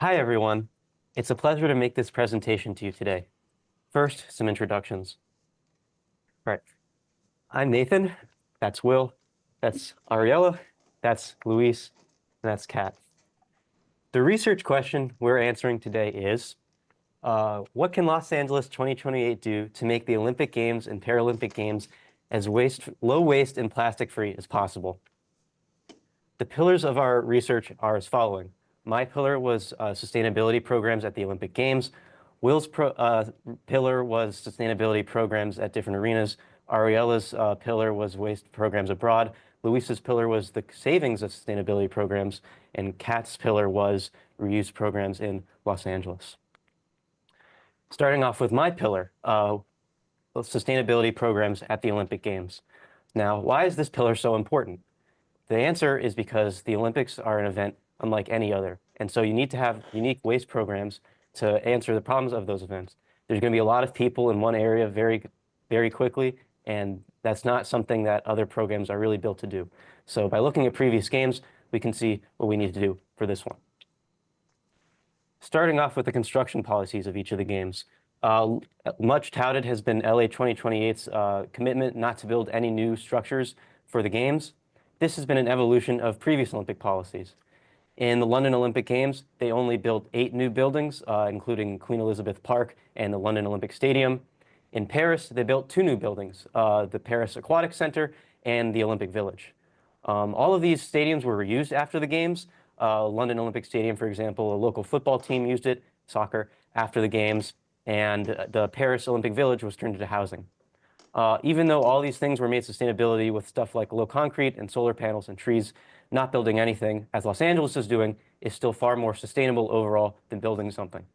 Hi, everyone. It's a pleasure to make this presentation to you today. First, some introductions. All right. I'm Nathan. That's Will. That's Ariella. That's Luis. And that's Kat. The research question we're answering today is, what can Los Angeles 2028 do to make the Olympic Games and Paralympic Games as low waste and plastic free as possible? The pillars of our research are as following. My pillar was sustainability programs at the Olympic Games. Will's pillar was sustainability programs at different arenas. Ariella's pillar was waste programs abroad. Luis's pillar was the savings of sustainability programs. And Kat's pillar was reuse programs in Los Angeles. Starting off with my pillar, sustainability programs at the Olympic Games. Now, why is this pillar so important? The answer is because the Olympics are an event unlike any other. And so you need to have unique waste programs to answer the problems of those events. There's going to be a lot of people in one area very quickly, and that's not something that other programs are really built to do. So by looking at previous games, we can see what we need to do for this one. Starting off with the construction policies of each of the games. Much touted has been LA 2028's commitment not to build any new structures for the games. This has been an evolution of previous Olympic policies. In the London Olympic Games, they only built 8 new buildings, including Queen Elizabeth Park and the London Olympic Stadium. In Paris, they built 2 new buildings, the Paris Aquatic Center and the Olympic Village. All of these stadiums were reused after the Games. London Olympic Stadium, for example, a local football team used it, soccer, after the Games, and the Paris Olympic Village was turned into housing. Even though all these things were made sustainability with stuff like low concrete and solar panels and trees, not building anything, as Los Angeles is doing, is still far more sustainable overall than building something.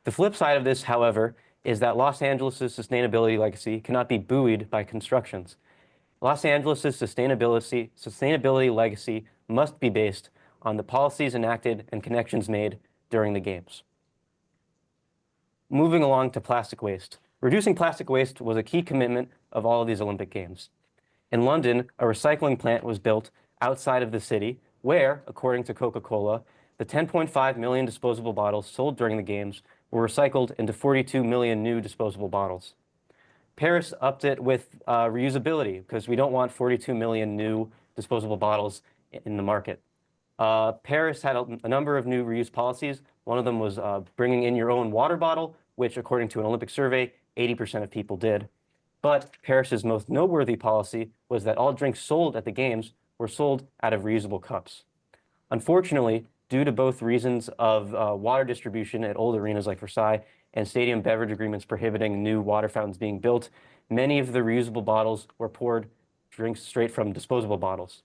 The flip side of this, however, is that Los Angeles' sustainability legacy cannot be buoyed by constructions. Los Angeles' sustainability legacy must be based on the policies enacted and connections made during the Games. Moving along to plastic waste. Reducing plastic waste was a key commitment of all of these Olympic Games. In London, a recycling plant was built outside of the city where, according to Coca-Cola, the 10.5 million disposable bottles sold during the Games were recycled into 42 million new disposable bottles. Paris upped it with reusability because we don't want 42 million new disposable bottles in the market. Paris had a number of new reuse policies. One of them was bringing in your own water bottle, which, according to an Olympic survey, 80% of people did. But Paris's most noteworthy policy was that all drinks sold at the Games were sold out of reusable cups. Unfortunately, due to both reasons of water distribution at old arenas like Versailles and stadium beverage agreements prohibiting new water fountains being built, many of the reusable bottles were poured drinks straight from disposable bottles.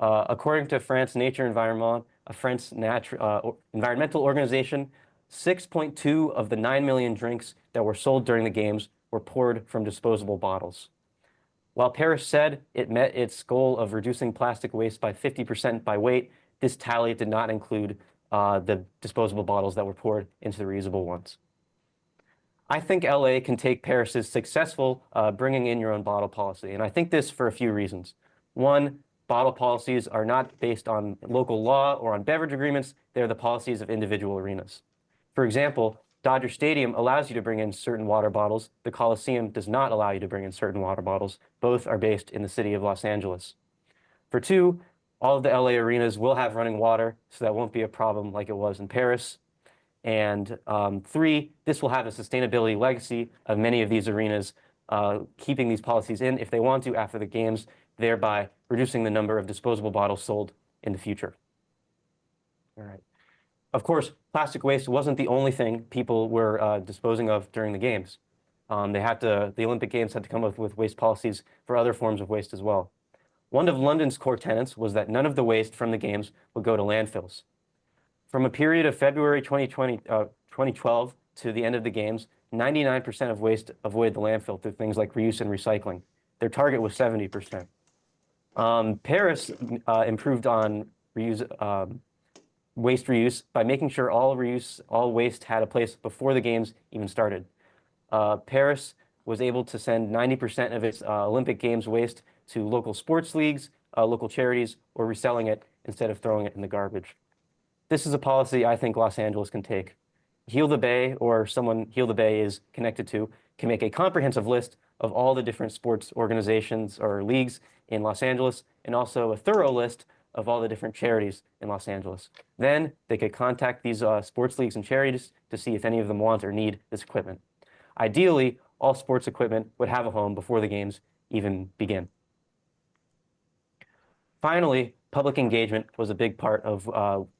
According to France Nature Environment, a French environmental organization, 6.2 of the 9 million drinks that were sold during the Games were poured from disposable bottles. While Paris said it met its goal of reducing plastic waste by 50% by weight, this tally did not include the disposable bottles that were poured into the reusable ones. I think LA can take Paris's successful bringing in your own bottle policy, and I think this for a few reasons. One, bottle policies are not based on local law or on beverage agreements. They're the policies of individual arenas. For example, Dodger Stadium allows you to bring in certain water bottles. The Coliseum does not allow you to bring in certain water bottles. Both are based in the city of Los Angeles. For two, all of the LA arenas will have running water, so that won't be a problem like it was in Paris. And three, this will have a sustainability legacy of many of these arenas keeping these policies in if they want to after the Games, thereby reducing the number of disposable bottles sold in the future. All right. Of course, plastic waste wasn't the only thing people were disposing of during the Games. The Olympic Games had to come up with waste policies for other forms of waste as well. One of London's core tenets was that none of the waste from the Games would go to landfills. From a period of February 2012 to the end of the Games, 99% of waste avoided the landfill through things like reuse and recycling. Their target was 70%. Paris improved on waste reuse by making sure all waste had a place before the Games even started. Paris was able to send 90% of its Olympic Games waste to local sports leagues, local charities, or reselling it instead of throwing it in the garbage. This is a policy I think Los Angeles can take. Heal the Bay, or someone Heal the Bay is connected to, can make a comprehensive list of all the different sports organizations or leagues in Los Angeles, and also a thorough list of all the different charities in Los Angeles. Then they could contact these sports leagues and charities to see if any of them want or need this equipment. Ideally, all sports equipment would have a home before the games even begin. Finally, public engagement was a big part of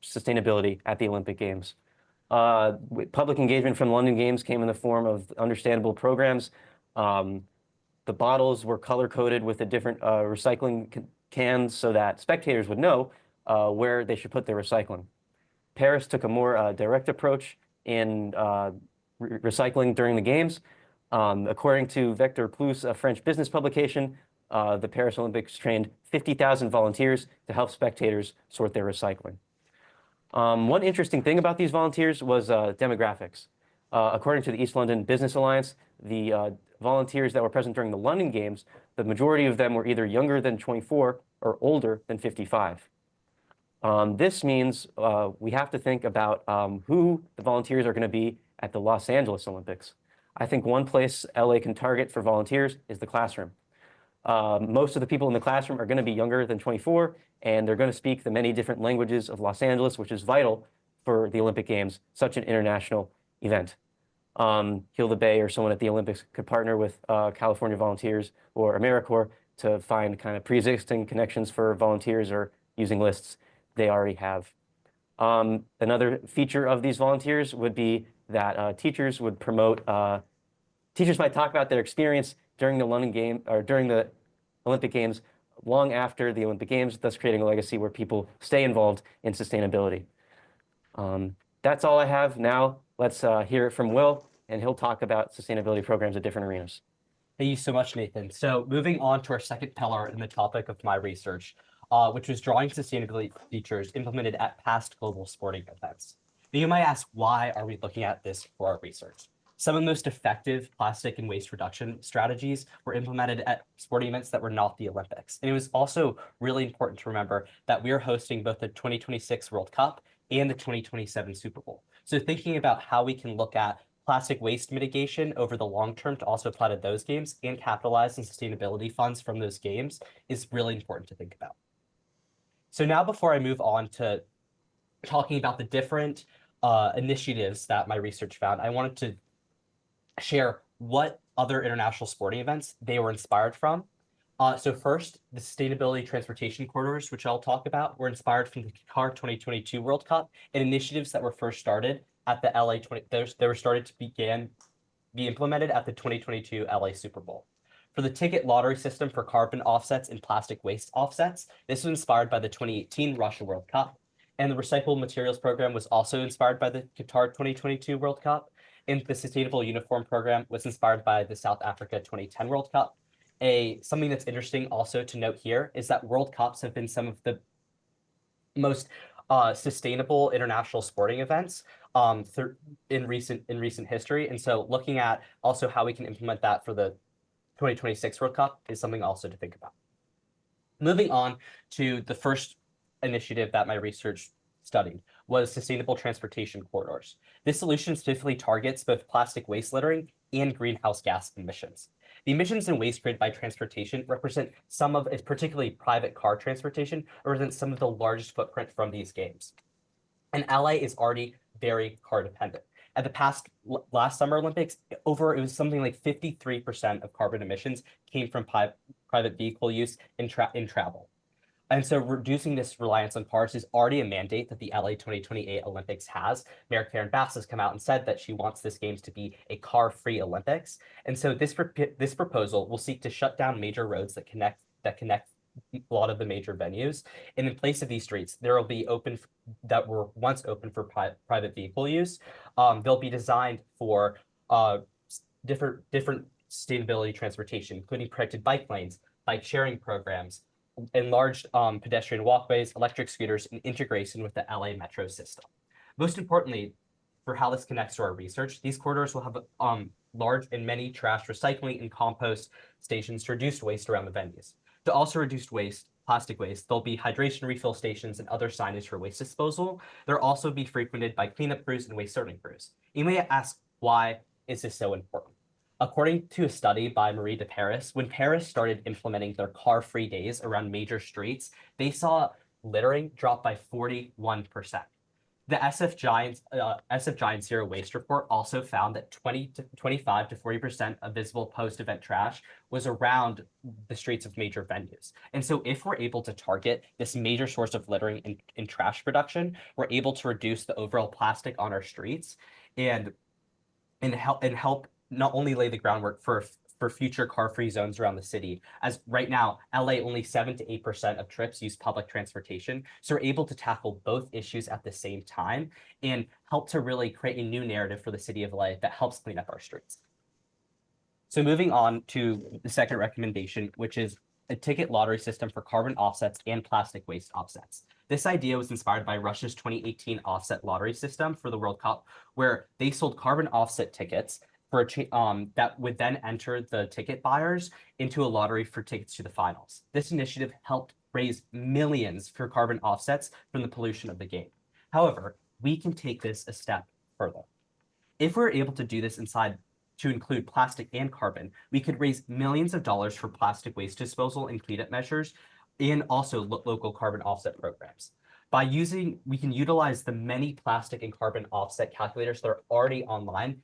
sustainability at the Olympic Games. Public engagement from London Games came in the form of understandable programs. The bottles were color-coded with the different recycling cans so that spectators would know where they should put their recycling. Paris took a more direct approach in recycling during the games. According to Vector Plus, a French business publication, the Paris Olympics trained 50,000 volunteers to help spectators sort their recycling. One interesting thing about these volunteers was demographics. According to the East London Business Alliance, the volunteers that were present during the London Games, the majority of them were either younger than 24 or older than 55. This means we have to think about who the volunteers are going to be at the Los Angeles Olympics. I think one place LA can target for volunteers is the classroom. Most of the people in the classroom are going to be younger than 24, and they're going to speak the many different languages of Los Angeles, which is vital for the Olympic Games, such an international event. Heal the Bay or someone at the Olympics could partner with California Volunteers or AmeriCorps to find kind of pre-existing connections for volunteers or using lists they already have. Another feature of these volunteers would be that teachers would promote, teachers might talk about their experience during the London game or during the Olympic Games long after the Olympic Games, thus creating a legacy where people stay involved in sustainability. That's all I have. Now let's hear it from Will, and he'll talk about sustainability programs at different arenas. Thank you so much, Nathan. So moving on to our second pillar in the topic of my research, which was drawing sustainability features implemented at past global sporting events. Now, you might ask, why are we looking at this for our research? Some of the most effective plastic and waste reduction strategies were implemented at sporting events that were not the Olympics. And it was also really important to remember that we are hosting both the 2026 World Cup and the 2027 Super Bowl. So thinking about how we can look at plastic waste mitigation over the long term to also apply to those games and capitalize on sustainability funds from those games is really important to think about. So now, before I move on to talking about the different initiatives that my research found, I wanted to share what other international sporting events they were inspired from. So first, the sustainability transportation corridors, which I'll talk about, were inspired from the Qatar 2022 World Cup and initiatives that were first started at the LA they were started to be implemented at the 2022 LA Super Bowl. For the ticket lottery system for carbon offsets and plastic waste offsets, this was inspired by the 2018 Russia World Cup. And the recyclable materials program was also inspired by the Qatar 2022 World Cup. And the sustainable uniform program was inspired by the South Africa 2010 World Cup. Something that's interesting also to note here is that World Cups have been some of the most sustainable international sporting events in recent history. And so looking at also how we can implement that for the 2026 World Cup is something also to think about. Moving on to the first initiative that my research studied was sustainable transportation corridors. This solution specifically targets both plastic waste littering and greenhouse gas emissions. The emissions and waste created by transportation represent some of, particularly private car transportation, represents some of the largest footprint from these games. And LA is already very car dependent. At the last Summer Olympics, it was something like 53% of carbon emissions came from private vehicle use in travel. And so reducing this reliance on cars is already a mandate that the LA 2028 Olympics has. Mayor Karen Bass has come out and said that she wants this games to be a car-free Olympics. And so this proposal will seek to shut down major roads that connect a lot of the major venues. And in place of these streets, there will be that were once open for private vehicle use. They'll be designed for different sustainability transportation, including protected bike lanes, bike sharing programs, enlarged pedestrian walkways, electric scooters, and integration with the LA metro system. Most importantly, for how this connects to our research, these corridors will have large and many trash recycling and compost stations to reduce waste around the venues. To also reduce waste, plastic waste, there'll be hydration refill stations and other signage for waste disposal. There'll also be frequented by cleanup crews and waste sorting crews. You may ask, why is this so important? According to a study by Marie de Paris, when Paris started implementing their car-free days around major streets, they saw littering drop by 41%. The SF Giant Zero Waste Report also found that 25 to 40% of visible post-event trash was around the streets of major venues. And so if we're able to target this major source of littering in trash production, we're able to reduce the overall plastic on our streets and help not only lay the groundwork for future car-free zones around the city, as right now, LA only 7 to 8% of trips use public transportation. So we're able to tackle both issues at the same time and help to really create a new narrative for the city of LA that helps clean up our streets. So moving on to the second recommendation, which is a ticket lottery system for carbon offsets and plastic waste offsets. This idea was inspired by Russia's 2018 offset lottery system for the World Cup, where they sold carbon offset tickets for that would then enter the ticket buyers into a lottery for tickets to the finals. This initiative helped raise millions for carbon offsets from the pollution of the game. However, we can take this a step further. If we're able to do this to include plastic and carbon, we could raise millions of dollars for plastic waste disposal and cleanup measures, and also local carbon offset programs. We can utilize the many plastic and carbon offset calculators that are already online,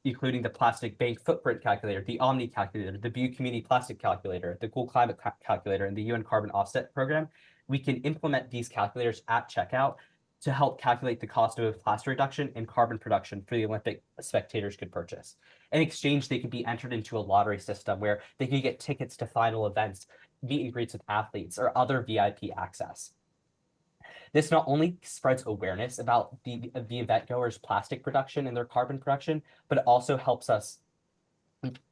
including the Plastic Bank Footprint Calculator, the Omni Calculator, the Butte Community Plastic Calculator, the Cool Climate Calculator, and the UN Carbon Offset Program. We can implement these calculators at checkout to help calculate the cost of plastic reduction and carbon production for the Olympic spectators could purchase. In exchange, they could be entered into a lottery system where they could get tickets to final events, meet and greets with athletes, or other VIP access. This not only spreads awareness about the event goers' plastic production and their carbon production, but it also helps us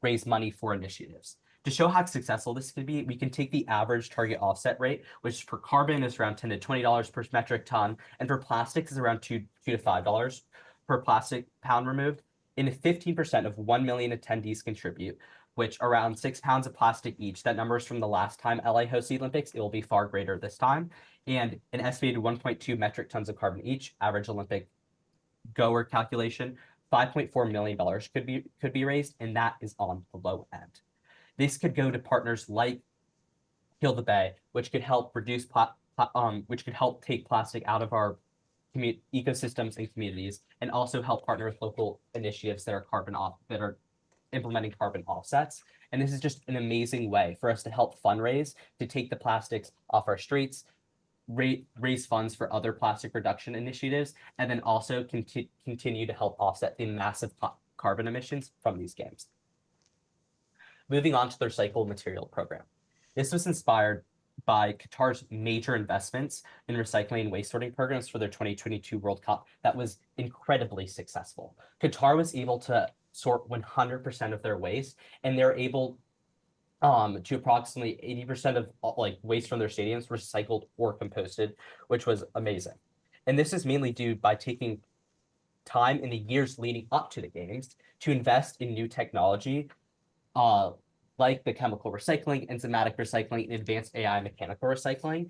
raise money for initiatives. To show how successful this could be, we can take the average target offset rate, which for carbon is around $10 to $20 per metric ton, and for plastics is around $2 to $5 per plastic pound removed. And if 15% of 1 million attendees contribute, which around 6 pounds of plastic each, that number is from the last time LA hosted the Olympics, it will be far greater this time. And an estimated 1.2 metric tons of carbon each, average Olympic goer calculation, $5.4 million could be raised, and that is on the low end. This could go to partners like Heal the Bay, which could help reduce which could help take plastic out of our ecosystems and communities, and also help partner with local initiatives that are implementing carbon offsets. And this is just an amazing way for us to help fundraise to take the plastics off our streets, raise funds for other plastic reduction initiatives, and then also continue to help offset the massive carbon emissions from these games. Moving on to the recycled material program. This was inspired by Qatar's major investments in recycling and waste sorting programs for their 2022 World Cup that was incredibly successful. Qatar was able to sort 100% of their waste, and they're able to approximately 80% of waste from their stadiums recycled or composted, which was amazing. And this is mainly due by taking time in the years leading up to the games to invest in new technology, like the chemical recycling, enzymatic recycling, and advanced AI mechanical recycling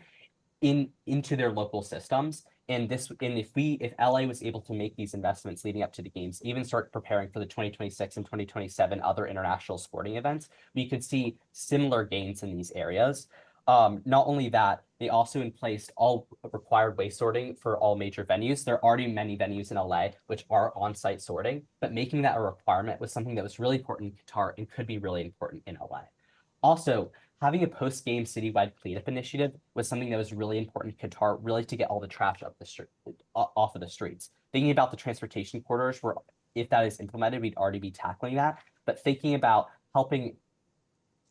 into their local systems. And if LA was able to make these investments leading up to the games, even start preparing for the 2026 and 2027 other international sporting events, we could see similar gains in these areas. Not only that, they also in place all required waste sorting for all major venues. There are already many venues in LA which are on-site sorting, but making that a requirement was something that was really important in Qatar and could be really important in LA. Also, having a post-game citywide cleanup initiative was something that was really important in Qatar, really to get all the trash off of the streets. Thinking about the transportation corridors, where if that is implemented, we'd already be tackling that. But thinking about helping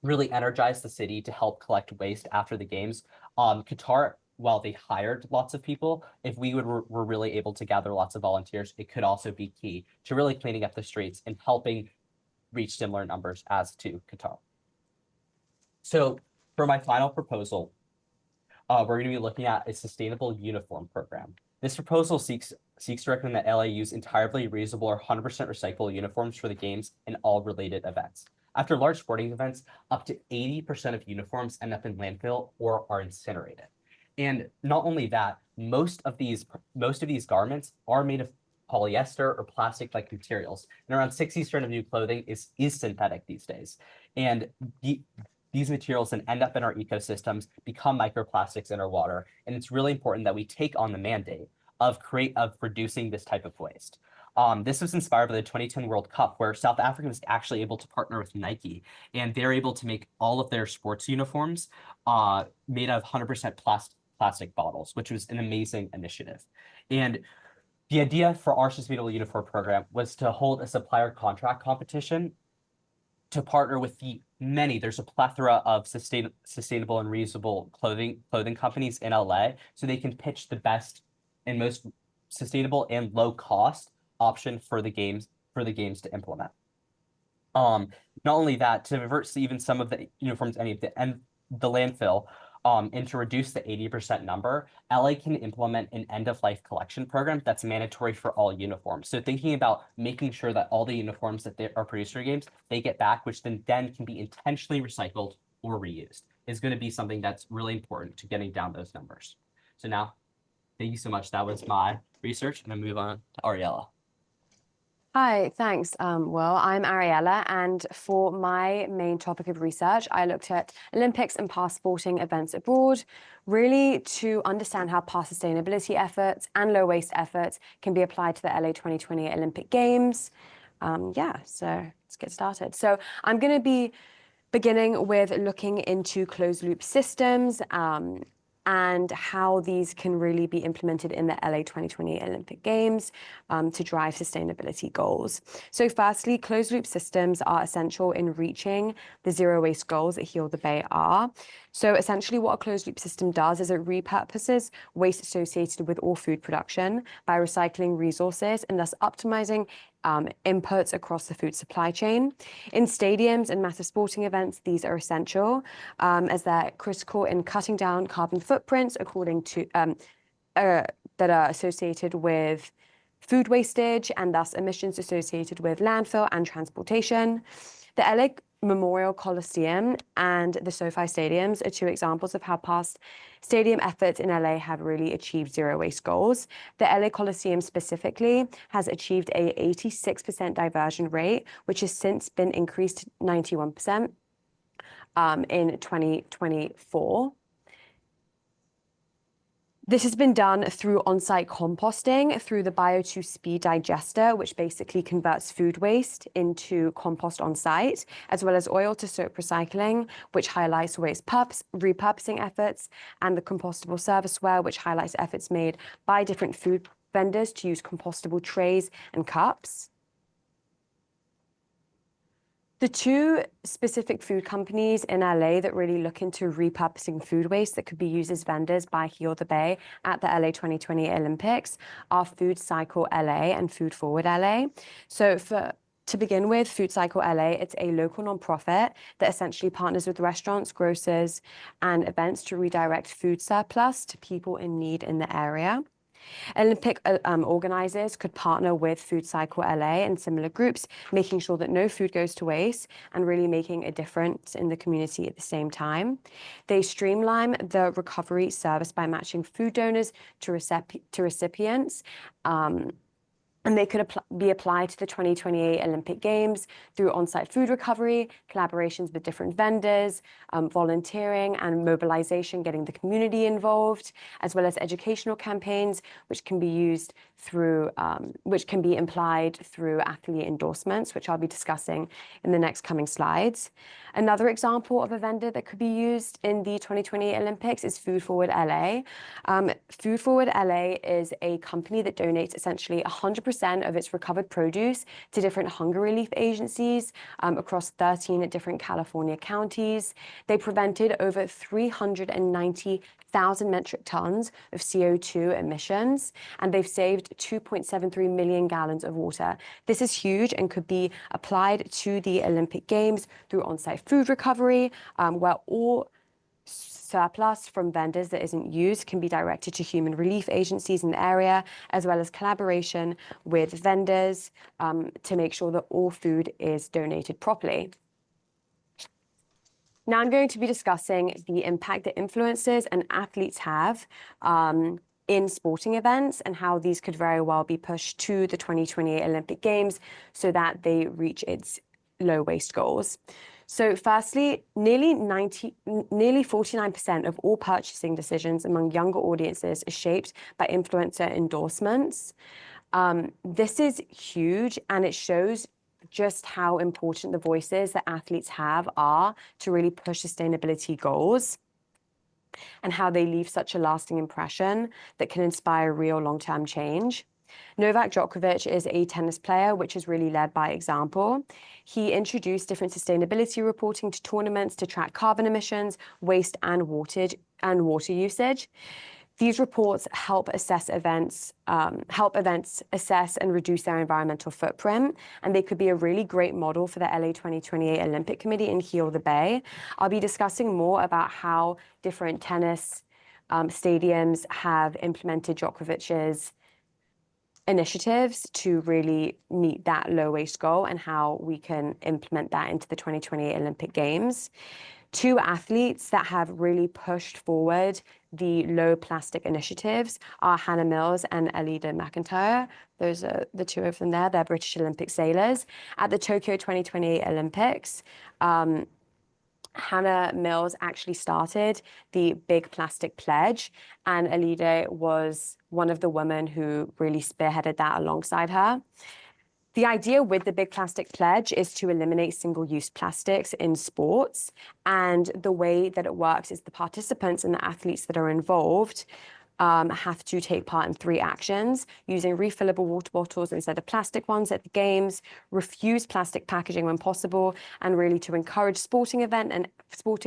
really energize the city to help collect waste after the games, Qatar, while they hired lots of people, if we were really able to gather lots of volunteers, it could also be key to really cleaning up the streets and helping reach similar numbers as to Qatar. So for my final proposal, we're going to be looking at a sustainable uniform program. This proposal seeks to recommend that LA use entirely reusable or 100% recyclable uniforms for the games and all related events. After large sporting events, up to 80% of uniforms end up in landfill or are incinerated. And not only that, most of these garments are made of polyester or plastic-like materials, and around 60% of new clothing is synthetic these days. And these materials then end up in our ecosystems, become microplastics in our water, and it's really important that we take on the mandate of reducing this type of waste. This was inspired by the 2010 World Cup, where South Africa was actually able to partner with Nike, and they're able to make all of their sports uniforms made of 100% plastic bottles, which was an amazing initiative. And the idea for our Sustainable Uniform program was to hold a supplier contract competition to partner with there's a plethora of sustainable and reusable clothing companies in LA, so they can pitch the best and most sustainable and low cost option for the games to implement. Not only that, to avert even some of the uniforms and the landfill, and to reduce the 80% number, LA can implement an end-of-life collection program that's mandatory for all uniforms. So thinking about making sure that all the uniforms that are produced for games, they get back, which then can be intentionally recycled or reused, is going to be something that's really important to getting down those numbers. So now, thank you so much. That was my research, and I move on to Ariella. Hi, thanks. Will, I'm Ariella, and for my main topic of research, I looked at Olympics and past sporting events abroad, really to understand how past sustainability efforts and low waste efforts can be applied to the LA 2020 Olympic Games. So let's get started. So I'm going to be beginning with looking into closed loop systems, and how these can really be implemented in the LA 2020 Olympic Games to drive sustainability goals. So firstly, closed loop systems are essential in reaching the zero waste goals that Heal the Bay are. So essentially what a closed loop system does is it repurposes waste associated with all food production by recycling resources and thus optimizing inputs across the food supply chain. In stadiums and massive sporting events, these are essential as they're critical in cutting down carbon footprints according to that are associated with food wastage and thus emissions associated with landfill and transportation. The LA Memorial Coliseum and the SoFi stadiums are two examples of how past stadium efforts in LA have really achieved zero waste goals. The LA Coliseum specifically has achieved a 86% diversion rate, which has since been increased to 91% in 2024. This has been done through on-site composting through the Bio2Speed digester, which basically converts food waste into compost on-site, as well as oil to soap recycling, which highlights waste repurposing efforts, and the compostable serviceware, which highlights efforts made by different food vendors to use compostable trays and cups. The two specific food companies in LA that really look into repurposing food waste that could be used as vendors by Heal the Bay at the LA 2020 Olympics are Food Cycle LA and Food Forward LA. So to begin with, Food Cycle LA, it's a local nonprofit that essentially partners with restaurants, grocers, and events to redirect food surplus to people in need in the area. Olympic organizers could partner with Food Cycle LA and similar groups, making sure that no food goes to waste and really making a difference in the community at the same time. They streamline the recovery service by matching food donors to recipients. And they could be applied to the 2028 Olympic Games through on-site food recovery, collaborations with different vendors, volunteering and mobilization, getting the community involved, as well as educational campaigns, which can be used through, which can be implied through affiliate endorsements, which I'll be discussing in the next coming slides. Another example of a vendor that could be used in the 2020 Olympics is Food Forward LA. Food Forward LA is a company that donates essentially 100% of its recovered produce to different hunger relief agencies across 13 different California counties. They prevented over 390,000 metric tons of CO2 emissions, and they've saved 2.73 million gallons of water. This is huge and could be applied to the Olympic Games through on-site food recovery, where all surplus from vendors that isn't used can be directed to human relief agencies in the area, as well as collaboration with vendors to make sure that all food is donated properly. Now I'm going to be discussing the impact that influencers and athletes have in sporting events and how these could very well be pushed to the 2028 Olympic Games so that they reach its low waste goals. So firstly, nearly 49% of all purchasing decisions among younger audiences is shaped by influencer endorsements. This is huge, and it shows just how important the voices that athletes have are to really push sustainability goals, and how they leave such a lasting impression that can inspire real long-term change. Novak Djokovic is a tennis player which is really led by example. He introduced different sustainability reporting to tournaments to track carbon emissions, waste, and water usage. These reports help events assess and reduce their environmental footprint, and they could be a really great model for the LA 2028 Olympic Committee in Heal the Bay. I'll be discussing more about how different tennis stadiums have implemented Djokovic's initiatives to really meet that low waste goal and how we can implement that into the 2028 Olympic Games. Two athletes that have really pushed forward the low plastic initiatives are Hannah Mills and Elida McIntyre. Those are the two of them there. They're British Olympic sailors. At the Tokyo 2028 Olympics, Hannah Mills actually started the Big Plastic Pledge, and Elida was one of the women who really spearheaded that alongside her. The idea with the Big Plastic Pledge is to eliminate single-use plastics in sports, and the way that it works is the participants and the athletes that are involved have to take part in 3 actions: using refillable water bottles instead of plastic ones at the games, refuse plastic packaging when possible, and really to encourage sporting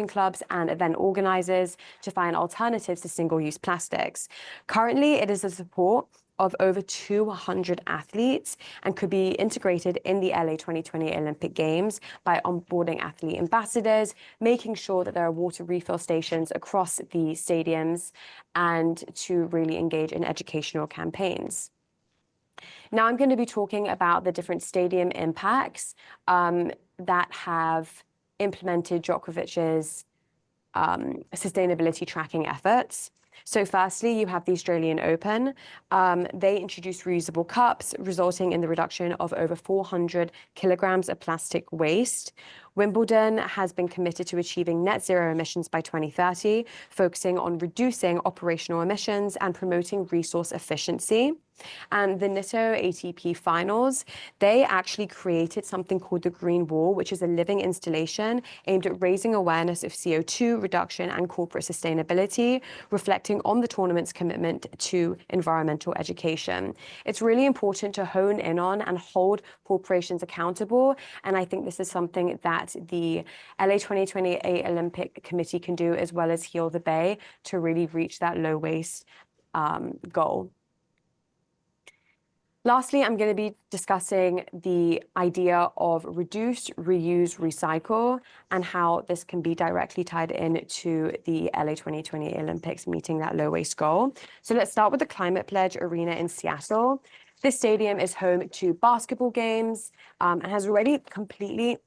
clubs and event organizers to find alternatives to single-use plastics. Currently, it is the support of over 200 athletes and could be integrated in the LA 2028 Olympic Games by onboarding athlete ambassadors, making sure that there are water refill stations across the stadiums, and to really engage in educational campaigns. Now I'm going to be talking about the different stadium impacts that have implemented Djokovic's sustainability tracking efforts. So firstly, you have the Australian Open. They introduced reusable cups, resulting in the reduction of over 400 kilograms of plastic waste. Wimbledon has been committed to achieving net zero emissions by 2030, focusing on reducing operational emissions and promoting resource efficiency. And the Nitto ATP Finals, they actually created something called the Green Wall, which is a living installation aimed at raising awareness of CO2 reduction and corporate sustainability, reflecting on the tournament's commitment to environmental education. It's really important to hone in on and hold corporations accountable, and I think this is something that the LA 2028 Olympic Committee can do, as well as Heal the Bay, to really reach that low waste goal. Lastly, I'm going to be discussing the idea of reduce, reuse, recycle, and how this can be directly tied into the LA 2028 Olympics meeting that low waste goal. So let's start with the Climate Pledge Arena in Seattle. This stadium is home to basketball games and has already completely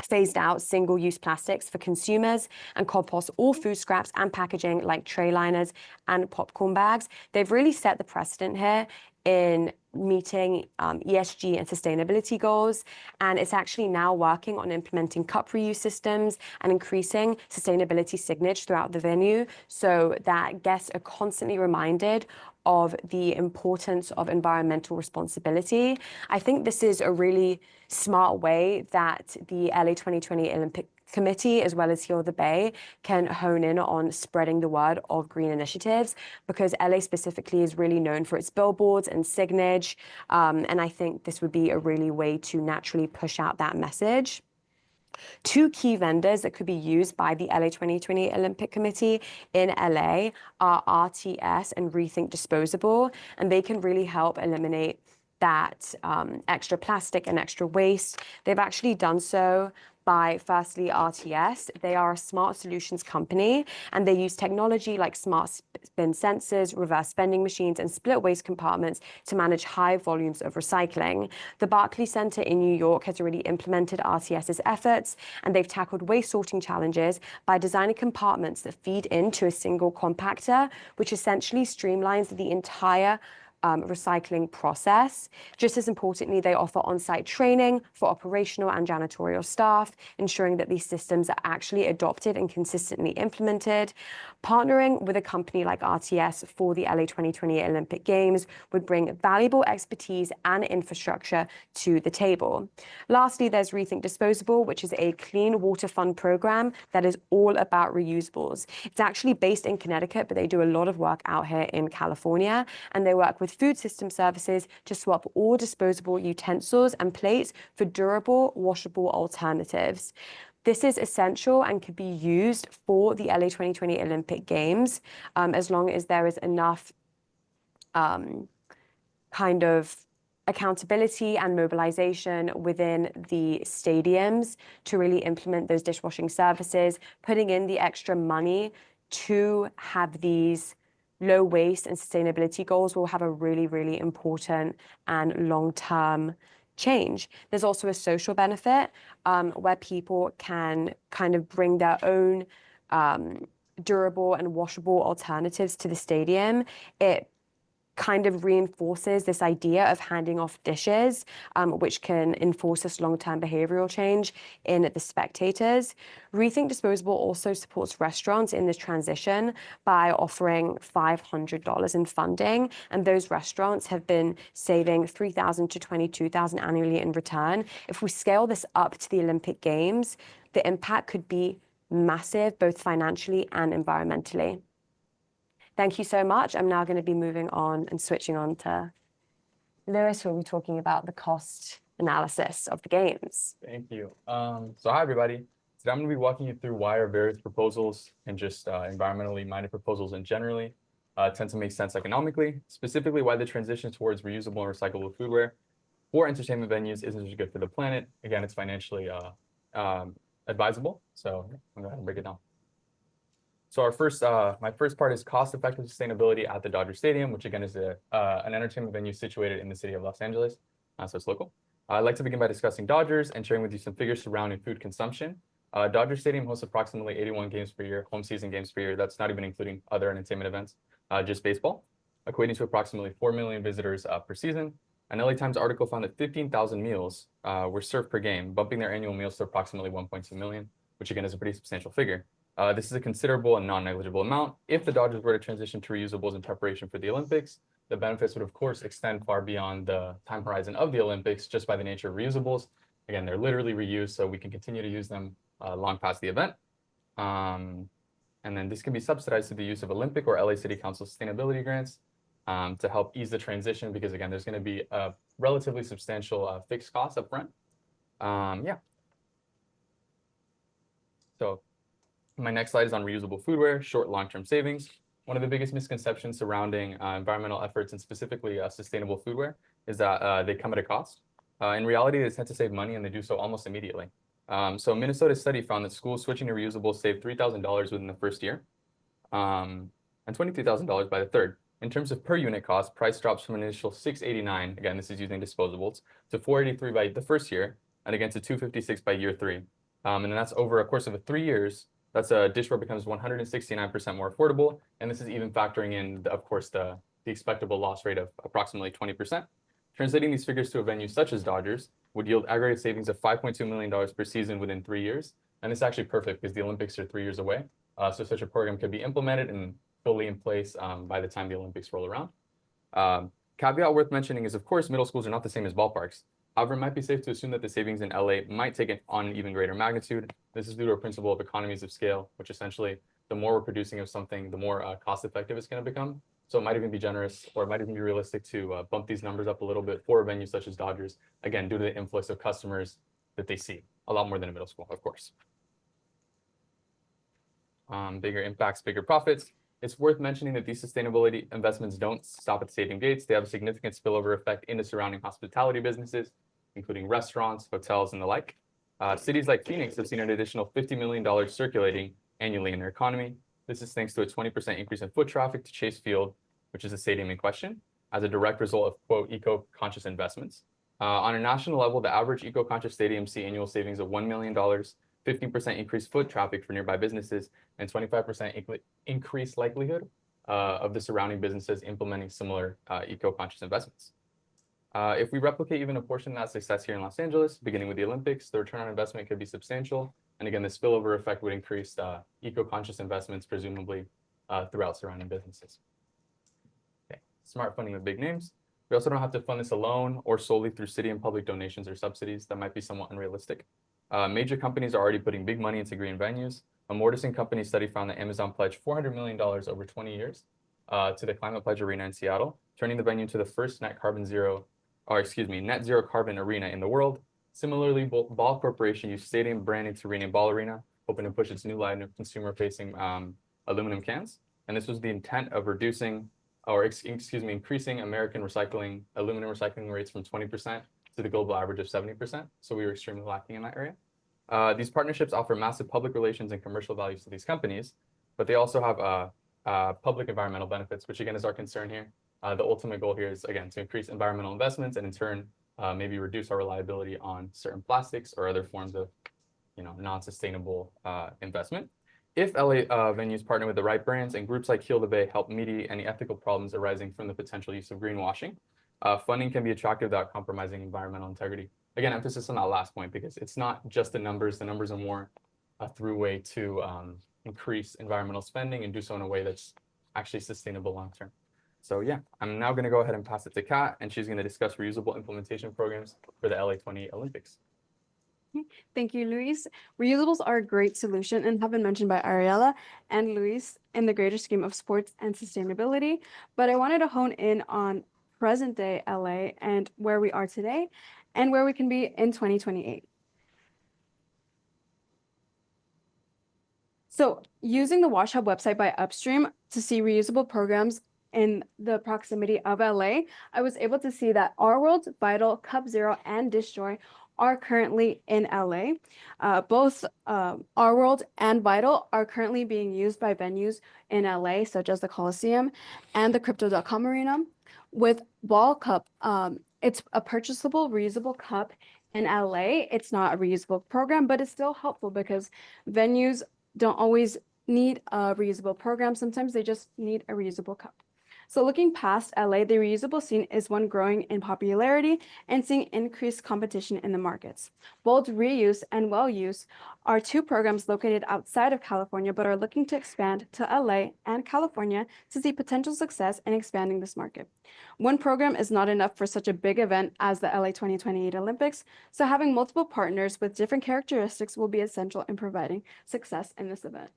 phased out single-use plastics for consumers and compost all food scraps and packaging like tray liners and popcorn bags. They've really set the precedent here in meeting ESG and sustainability goals, and it's actually now working on implementing cup reuse systems and increasing sustainability signage throughout the venue so that guests are constantly reminded of the importance of environmental responsibility. I think this is a really smart way that the LA 2028 Olympic Committee, as well as Heal the Bay, can hone in on spreading the word of green initiatives, because LA specifically is really known for its billboards and signage, and I think this would be a really way to naturally push out that message. Two key vendors that could be used by the LA 2028 Olympic Committee in LA are RTS and Rethink Disposable, and they can really help eliminate that extra plastic and extra waste. They've actually done so by, firstly, RTS. They are a smart solutions company, and they use technology like smart bin sensors, reverse vending machines, and split waste compartments to manage high volumes of recycling. The Barclay Center in New York has already implemented RTS's efforts, and they've tackled waste sorting challenges by designing compartments that feed into a single compactor, which essentially streamlines the entire recycling process. Just as importantly, they offer on-site training for operational and janitorial staff, ensuring that these systems are actually adopted and consistently implemented. Partnering with a company like RTS for the LA 2028 Olympic Games would bring valuable expertise and infrastructure to the table. Lastly, there's Rethink Disposable, which is a clean water fund program that is all about reusables. It's actually based in Connecticut, but they do a lot of work out here in California, and they work with food system services to swap all disposable utensils and plates for durable, washable alternatives. This is essential and could be used for the LA 2020 Olympic Games as long as there is enough kind of accountability and mobilization within the stadiums to really implement those dishwashing services, putting in the extra money to have these low waste and sustainability goals will have a really, really important and long-term change. There's also a social benefit where people can kind of bring their own durable and washable alternatives to the stadium. It kind of reinforces this idea of handing off dishes, which can enforce this long-term behavioral change in the spectators. Rethink Disposable also supports restaurants in this transition by offering $500 in funding, and those restaurants have been saving $3,000 to $22,000 annually in return. If we scale this up to the Olympic Games, the impact could be massive, both financially and environmentally. Thank you so much. I'm now going to be moving on and switching on to Lewis, who will be talking about the cost analysis of the games. Thank you. So hi, everybody. Today I'm going to be walking you through why our various proposals and just environmentally minded proposals in generally tend to make sense economically, specifically why the transition towards reusable and recyclable foodware for entertainment venues isn't just good for the planet. Again, it's financially advisable. So I'm going to go ahead and break it down. So my first part is cost-effective sustainability at the Dodger Stadium, which again is an entertainment venue situated in the city of Los Angeles, so it's local. I'd like to begin by discussing Dodgers and sharing with you some figures surrounding food consumption. Dodger Stadium hosts approximately 81 games per year, home season games per year. That's not even including other entertainment events, just baseball, equating to approximately 4 million visitors per season. An LA Times article found that 15,000 meals were served per game, bumping their annual meals to approximately 1.2 million, which again is a pretty substantial figure. This is a considerable and non-negligible amount. If the Dodgers were to transition to reusables in preparation for the Olympics, the benefits would, of course, extend far beyond the time horizon of the Olympics just by the nature of reusables. Again, they're literally reused, so we can continue to use them long past the event. And then this can be subsidized through the use of Olympic or LA City Council sustainability grants to help ease the transition because, again, there's going to be a relatively substantial fixed cost up front. So my next slide is on reusable foodware, short long-term savings. One of the biggest misconceptions surrounding environmental efforts and specifically sustainable foodware is that they come at a cost. In reality, they tend to save money and they do so almost immediately. So a Minnesota study found that schools switching to reusables saved $3,000 within the first year and $23,000 by the third. In terms of per unit cost, price drops from an initial $689, again, this is using disposables, to $483 by the first year, and again to $256 by year 3. And then that's over a course of 3 years. That's a dishware becomes 169% more affordable. And this is even factoring in, of course, the expectable loss rate of approximately 20%. Translating these figures to a venue such as Dodgers would yield aggregate savings of $5.2 million per season within 3 years. And this is actually perfect because the Olympics are 3 years away. So such a program could be implemented and fully in place by the time the Olympics roll around. Caveat worth mentioning is, of course, middle schools are not the same as ballparks. However, it might be safe to assume that the savings in LA might take it on an even greater magnitude. This is due to a principle of economies of scale, which essentially the more we're producing of something, the more cost effective it's going to become. So it might even be generous, or it might even be realistic to bump these numbers up a little bit for a venue such as Dodgers, again, due to the influx of customers that they see, a lot more than a middle school, of course. Bigger impacts, bigger profits. It's worth mentioning that these sustainability investments don't stop at stadium gates. They have a significant spillover effect into surrounding hospitality businesses, including restaurants, hotels, and the like. Cities like Phoenix have seen an additional $50 million circulating annually in their economy. This is thanks to a 20% increase in foot traffic to Chase Field, which is the stadium in question, as a direct result of, quote, eco-conscious investments. On a national level, the average eco-conscious stadiums see annual savings of $1 million, 15% increased foot traffic for nearby businesses, and 25% increased likelihood of the surrounding businesses implementing similar eco-conscious investments. If we replicate even a portion of that success here in Los Angeles, beginning with the Olympics, the return on investment could be substantial. And again, the spillover effect would increase eco-conscious investments, presumably throughout surrounding businesses. Okay. Smart funding with big names. We also don't have to fund this alone or solely through city and public donations or subsidies. That might be somewhat unrealistic. Major companies are already putting big money into green venues. A Mortison Company study found that Amazon pledged $400 million over 20 years to the Climate Pledge Arena in Seattle, turning the venue into the first net zero carbon arena in the world. Similarly, Ball Corporation used stadium branding to rename Ball Arena, hoping to push its new line of consumer-facing aluminum cans. And this was the intent of increasing American aluminum recycling rates from 20% to the global average of 70%. So we were extremely lacking in that area. These partnerships offer massive public relations and commercial values to these companies, but they also have public environmental benefits, which again is our concern here. The ultimate goal here is, again, to increase environmental investments and in turn, maybe reduce our reliability on certain plastics or other forms of, non-sustainable investment. If LA venues partner with the right brands and groups like Heal the Bay help mediate any ethical problems arising from the potential use of greenwashing, funding can be attractive without compromising environmental integrity. Again, emphasis on that last point, because it's not just the numbers. The numbers are more a through way to increase environmental spending and do so in a way that's actually sustainable long term. So yeah, I'm now going to go ahead and pass it to Kat, and she's going to discuss reusable implementation programs for the LA 28 Olympics. Thank you, Luis. Reusables are a great solution and have been mentioned by Ariella and Luis in the greater scheme of sports and sustainability. But I wanted to hone in on present day LA and where we are today and where we can be in 2028. So using the Wash Hub website by Upstream to see reusable programs in the proximity of LA, I was able to see that Our World, Vital, Cup Zero, and Dish Joy are currently in LA. Both Our World and Vital are currently being used by venues in LA, such as the Coliseum and the Crypto.com Arena. With Ball Cup, it's a purchasable, reusable cup in LA. It's not a reusable program, but it's still helpful because venues don't always need a reusable program. Sometimes they just need a reusable cup. So looking past LA, the reusable scene is one growing in popularity and seeing increased competition in the markets. Bold Reuse and Well Use are two programs located outside of California, but are looking to expand to LA and California to see potential success in expanding this market. One program is not enough for such a big event as the LA 2028 Olympics, so having multiple partners with different characteristics will be essential in providing success in this event.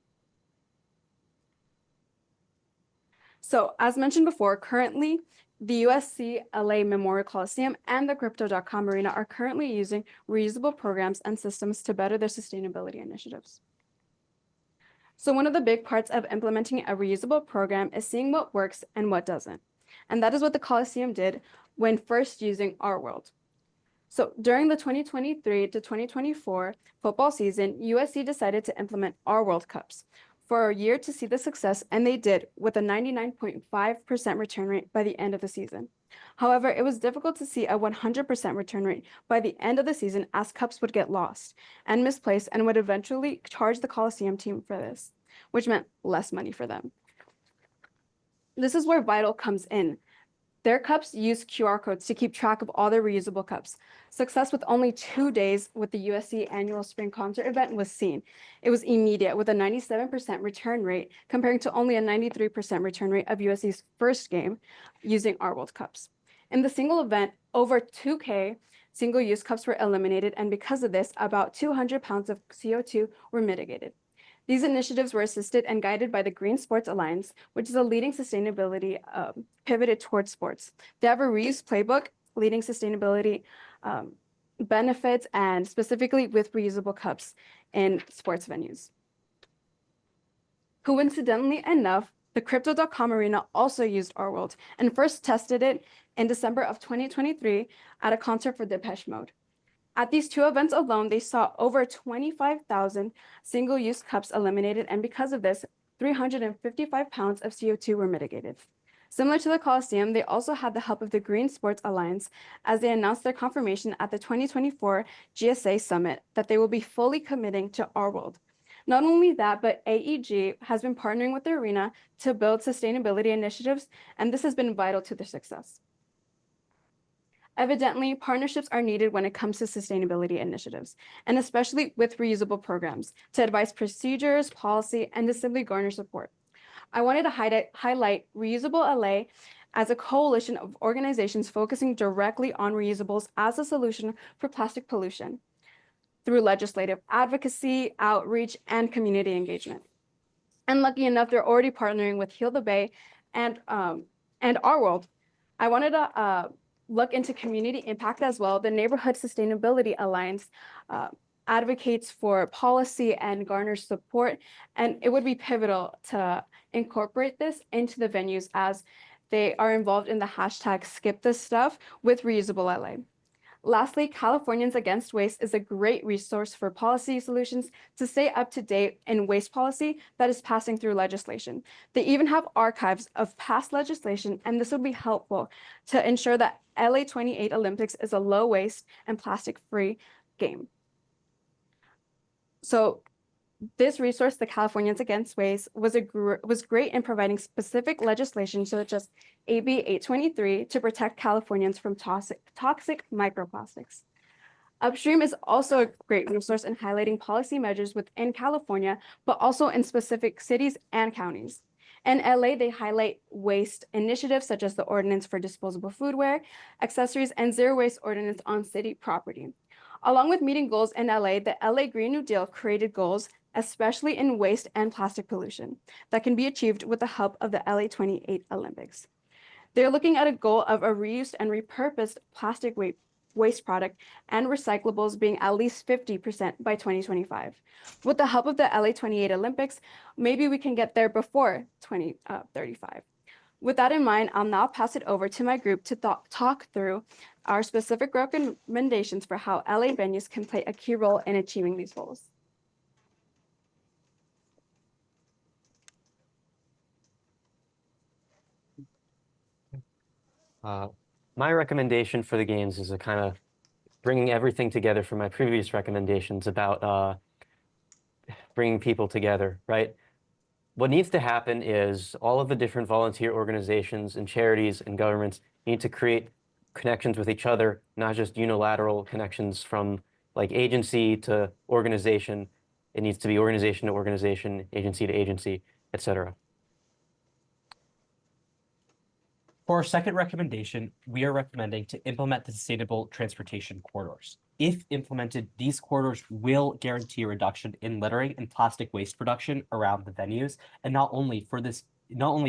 So as mentioned before, currently the USC LA Memorial Coliseum and the Crypto.com Arena are currently using reusable programs and systems to better their sustainability initiatives. So one of the big parts of implementing a reusable program is seeing what works and what doesn't. And that is what the Coliseum did when first using Our World. So during the 2023 to 2024 football season, USC decided to implement Our World Cups for a year to see the success, and they did, with a 99.5% return rate by the end of the season. However, it was difficult to see a 100% return rate by the end of the season, as cups would get lost and misplaced and would eventually charge the Coliseum team for this, which meant less money for them. This is where Vital comes in. Their cups use QR codes to keep track of all their reusable cups. Success with only 2 days with the USC annual spring concert event was seen. It was immediate, with a 97% return rate, comparing to only a 93% return rate of USC's first game using Our World Cups. In the single event, over 2K single-use cups were eliminated, and because of this, about 200 pounds of CO2 were mitigated. These initiatives were assisted and guided by the Green Sports Alliance, which is a leading sustainability pivoted towards sports. They have a reuse playbook leading sustainability benefits, and specifically with reusable cups in sports venues. Coincidentally enough, The Crypto.com arena also used our world and first tested it in December of 2023 at a concert for Depeche Mode. At these two events alone, they saw over 25,000 single-use cups eliminated, and because of this, 355 pounds of CO2 were mitigated. Similar to the Coliseum, they also had the help of the Green Sports Alliance as they announced their confirmation at the 2024 GSA Summit that they will be fully committing to our world. Not only that, but AEG has been partnering with the arena to build sustainability initiatives, and this has been vital to their success. Evidently, partnerships are needed when it comes to sustainability initiatives, and especially with reusable programs to advise procedures, policy, and to simply garner support. I wanted to highlight Reusable LA as a coalition of organizations focusing directly on reusables as a solution for plastic pollution through legislative advocacy, outreach, and community engagement. And lucky enough, they're already partnering with Heal the Bay and Our World. I wanted to look into community impact as well. The Neighborhood Sustainability Alliance advocates for policy and garners support, and it would be pivotal to incorporate this into the venues as they are involved in the hashtag Skip This Stuff with Reusable LA. Lastly, Californians Against Waste is a great resource for policy solutions to stay up to date in waste policy that is passing through legislation. They even have archives of past legislation, and this would be helpful to ensure that LA 28 Olympics is a low waste and plastic-free game. So this resource, the Californians Against Waste, was great in providing specific legislation such as AB 823 to protect Californians from toxic microplastics. Upstream is also a great resource in highlighting policy measures within California, but also in specific cities and counties. In LA, they highlight waste initiatives such as the Ordinance for Disposable Foodware, Accessories, and Zero Waste Ordinance on city property. Along with meeting goals in LA, the LA Green New Deal created goals, especially in waste and plastic pollution, that can be achieved with the help of the LA 28 Olympics. They're looking at a goal of a reused and repurposed plastic waste product and recyclables being at least 50% by 2025. With the help of the LA 28 Olympics, maybe we can get there before 2035. With that in mind, I'll now pass it over to my group to talk through our specific recommendations for how LA venues can play a key role in achieving these goals. My recommendation for the games is a kind of bringing everything together from my previous recommendations about bringing people together, right? What needs to happen is all of the different volunteer organizations and charities and governments need to create connections with each other, not just unilateral connections from like agency to organization. It needs to be organization to organization, agency to agency, etc. For our second recommendation, we are recommending to implement the sustainable transportation corridors. If implemented, these corridors will guarantee a reduction in littering and plastic waste production around the venues. And not only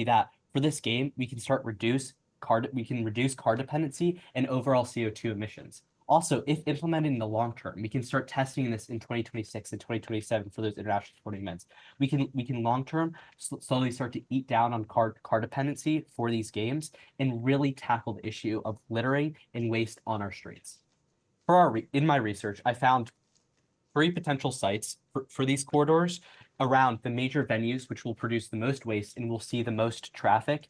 that, for this game, we can reduce car dependency and overall CO2 emissions. Also, if implemented in the long term, we can start testing this in 2026 and 2027 for those international sporting events. We can long term slowly start to eat down on car dependency for these games and really tackle the issue of littering and waste on our streets. In my research, I found 3 potential sites for these corridors around the major venues, which will produce the most waste and will see the most traffic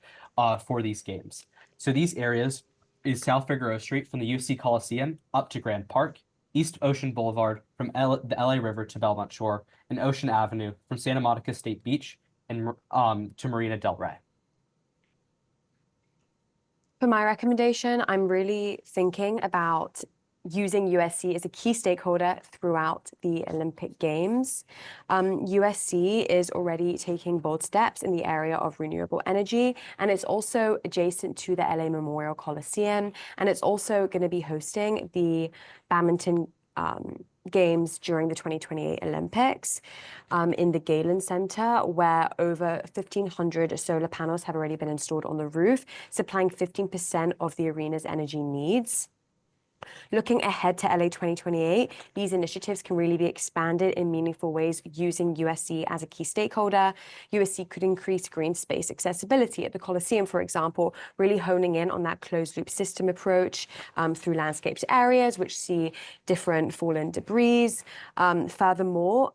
for these games. So these areas is South Figueroa Street from the UC Coliseum up to Grand Park, East Ocean Boulevard from the LA River to Belmont Shore, and Ocean Avenue from Santa Monica State Beach and to Marina Del Rey. For my recommendation, I'm really thinking about using USC as a key stakeholder throughout the Olympic Games. USC is already taking bold steps in the area of renewable energy, and it's also adjacent to the LA Memorial Coliseum, and it's also going to be hosting the badminton Games during the 2028 Olympics in the Galen Center, where over 1,500 solar panels have already been installed on the roof, supplying 15% of the arena's energy needs. Looking ahead to LA 2028, these initiatives can really be expanded in meaningful ways using USC as a key stakeholder. USC could increase green space accessibility at the Coliseum, for example, really honing in on that closed loop system approach through landscaped areas which see different fallen debris. Furthermore,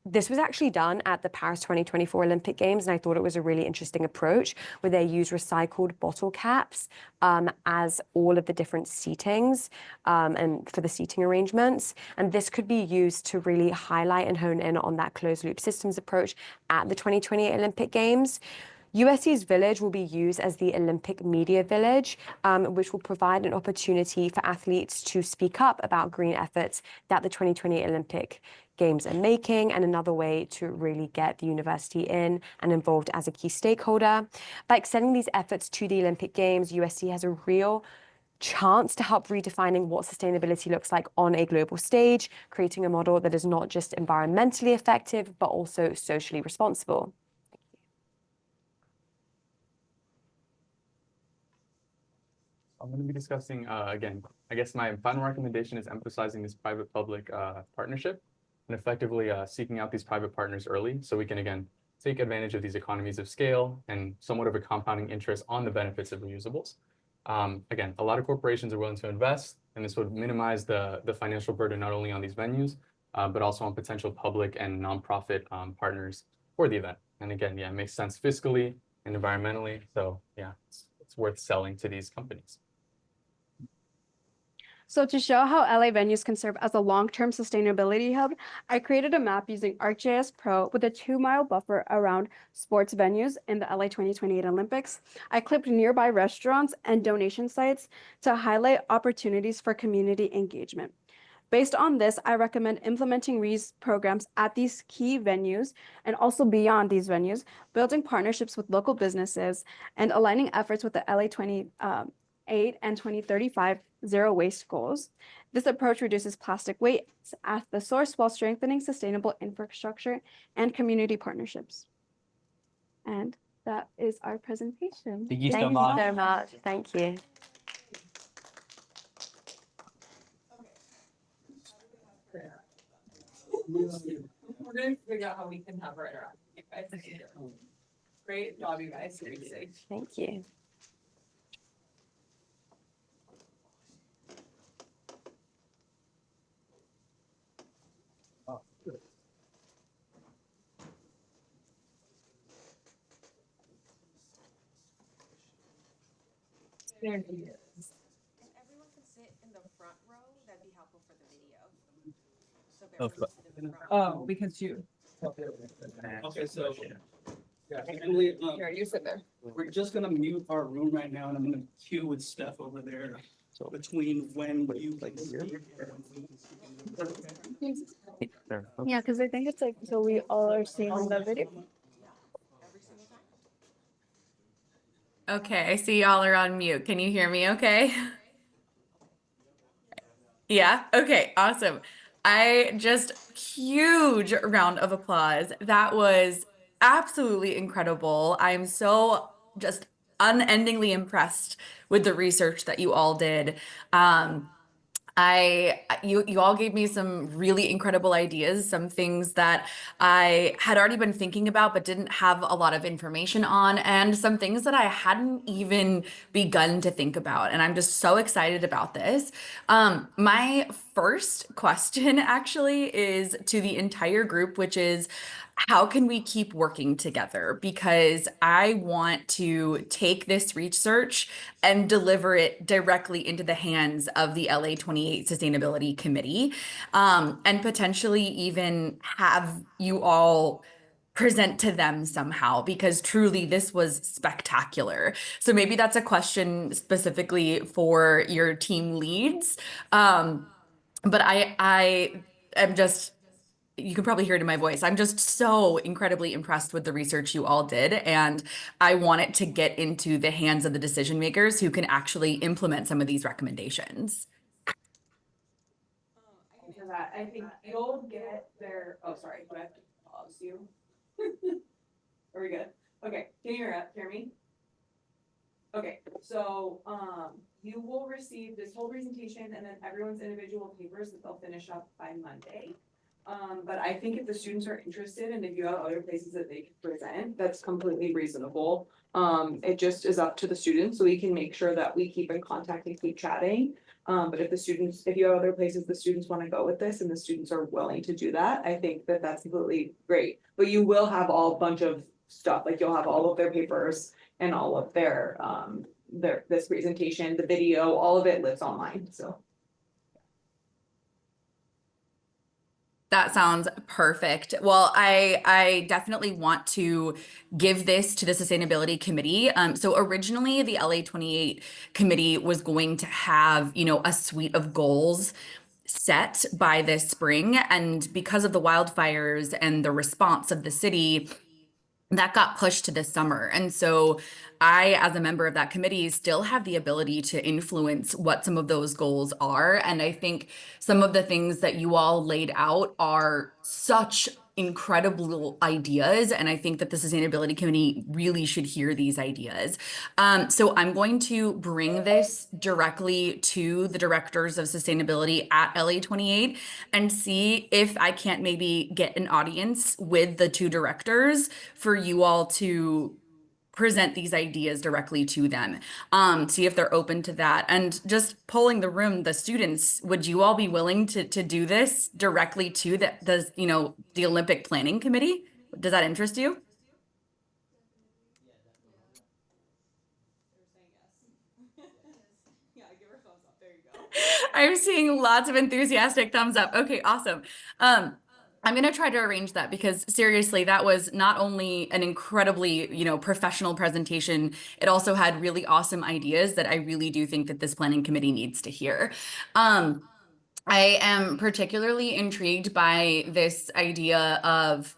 this was actually done at the Paris 2024 Olympic Games, and I thought it was a really interesting approach where they use recycled bottle caps as all of the different seatings and for the seating arrangements. And this could be used to really highlight and hone in on that closed loop systems approach at the 2028 Olympic Games. USC's village will be used as the Olympic Media Village, which will provide an opportunity for athletes to speak up about green efforts that the 2028 Olympic Games are making, and another way to really get the university in and involved as a key stakeholder. By extending these efforts to the Olympic Games, USC has a real chance to help redefining what sustainability looks like on a global stage, creating a model that is not just environmentally effective, but also socially responsible. I'm going to be discussing, again, I guess my final recommendation is emphasizing this private-public partnership and effectively seeking out these private partners early so we can, again, take advantage of these economies of scale and somewhat of a compounding interest on the benefits of reusables. Again, a lot of corporations are willing to invest, and this would minimize the financial burden not only on these venues, but also on potential public and nonprofit partners for the event. And again, yeah, it makes sense fiscally and environmentally. So yeah, it's worth selling to these companies. So to show how LA venues can serve as a long-term sustainability hub, I created a map using ArcGIS Pro with a 2-mile buffer around sports venues in the LA 2028 Olympics. I clipped nearby restaurants and donation sites to highlight opportunities for community engagement. Based on this, I recommend implementing reuse programs at these key venues and also beyond these venues, building partnerships with local businesses, and aligning efforts with the LA 2028 and 2035 zero waste goals. This approach reduces plastic waste at the source while strengthening sustainable infrastructure and community partnerships. And that is our presentation. Thank you Thank so you much. so much. Thank you. We're going to figure out how we can have our interaction with you guys. Great job, you guys. Seriously. Thank you. There he is. If everyone could sit in the front row, that'd be helpful for the video. So if everyone could sit in the front row. Oh, because you. Okay, so. Yeah, Emily, Here, you sit there. we're just gonna mute our room right now and I'm gonna queue with Steph over there between when you can speak and when we can speak. Yeah, because I think it's like, so we all are seeing the video. Okay, I see y'all are on mute. Can you hear me okay? Yeah? Okay, awesome. Huge round of applause. That was absolutely incredible. I'm so just unendingly impressed with the research that you all did. You all gave me some really incredible ideas, some things that I had already been thinking about but didn't have a lot of information on, and some things that I hadn't even begun to think about. And I'm just so excited about this. My first question actually is to the entire group, which is, how can we keep working together? Because I want to take this research and deliver it directly into the hands of the LA 28 Sustainability Committee, and potentially even have you all present to them somehow, because truly this was spectacular. So maybe that's a question specifically for your team leads. But I am just, you can probably hear it in my voice. I'm just so incredibly impressed with the research you all did. And I want it to get into the hands of the decision makers who can actually implement some of these recommendations. For that, I think you'll get there. Oh, sorry. Do I have to pause you? Are we good? Okay. Can you hear me? Okay. So, you will receive this whole presentation and then everyone's individual papers that they'll finish up by Monday. But I think if the students are interested and if you have other places that they can present, that's completely reasonable. It just is up to the students, so we can make sure that we keep in contact and keep chatting. But if you have other places the students want to go with this and the students are willing to do that, I think that that's completely great. But you will have a bunch of stuff, like you'll have all of their papers and all of their this presentation, the video, all of it lives online, so. That sounds perfect. Well, I definitely want to give this to the Sustainability Committee. So originally the LA28 committee was going to have, a suite of goals set by this spring. And because of the wildfires and the response of the city, that got pushed to this summer. And so I, as a member of that committee, still have the ability to influence what some of those goals are. And I think some of the things that you all laid out are such incredible ideas. And I think that the Sustainability Committee really should hear these ideas. So I'm going to bring this directly to the directors of sustainability at LA28 and see if I can't maybe get an audience with the two directors for you all to present these ideas directly to them, see if they're open to that. And just polling the room, the students, would you all be willing to do this directly to the Olympic Planning Committee? Does that interest you? I'm seeing lots of enthusiastic thumbs up. Okay, awesome. I'm going to try to arrange that because seriously, that was not only an incredibly, professional presentation, it also had really awesome ideas that I really do think that this planning committee needs to hear. I am particularly intrigued by this idea of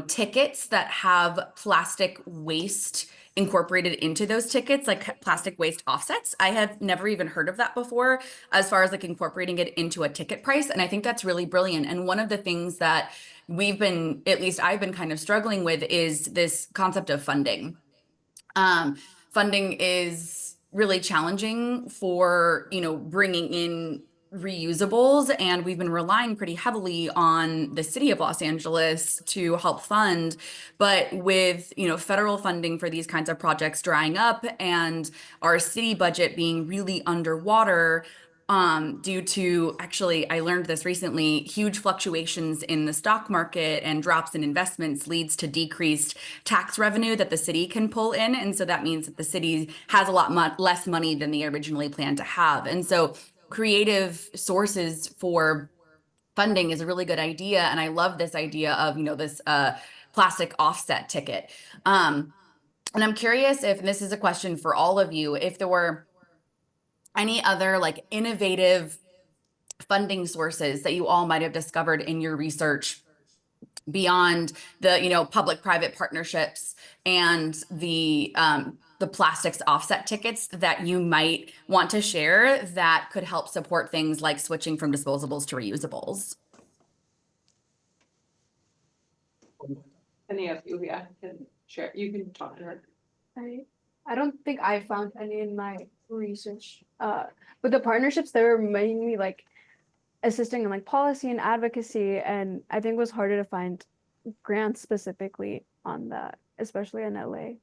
tickets that have plastic waste incorporated into those tickets, like plastic waste offsets. I have never even heard of that before, as far as like incorporating it into a ticket price. And I think that's really brilliant. And one of the things that at least I've been kind of struggling with is this concept of funding. Funding is really challenging for, bringing in reusables, and we've been relying pretty heavily on the city of Los Angeles to help fund. But with, federal funding for these kinds of projects drying up and our city budget being really underwater, due to, actually, I learned this recently, huge fluctuations in the stock market and drops in investments leads to decreased tax revenue that the city can pull in. And so that means that the city has a lot less money than they originally planned to have. And so creative sources for funding is a really good idea. And I love this idea of, this plastic offset ticket. And I'm curious if, and this is a question for all of you, if there were any other like innovative funding sources that you all might have discovered in your research beyond the, public-private partnerships and the plastics offset tickets that you might want to share that could help support things like switching from disposables to reusables. Any of you, can share. You can talk to her. I don't think I found any in my research. But the partnerships, they were mainly like assisting in like policy and advocacy, and I think it was harder to find grants specifically on that, especially in LA.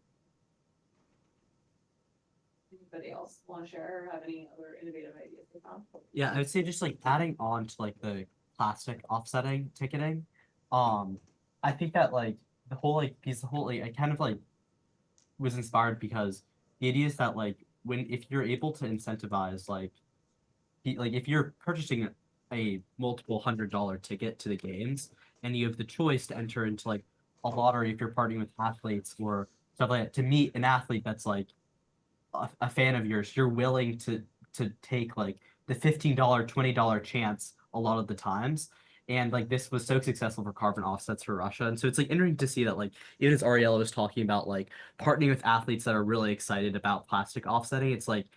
Anybody else want to share or have any other innovative ideas they found? Yeah, I would say just like adding on to like the plastic offsetting ticketing. I think that like the whole I kind of like was inspired because the idea is that like if you're able to incentivize like if you're purchasing a multiple $100 ticket to the games and you have the choice to enter into like a lottery if you're partnering with athletes or stuff like that to meet an athlete that's like a fan of yours, you're willing to take like the $15, $20 chance a lot of the times. And like this was so successful for carbon offsets for Russia. And so it's like interesting to see that like even as Ariella was talking about like partnering with athletes that are really excited about plastic offsetting, it's like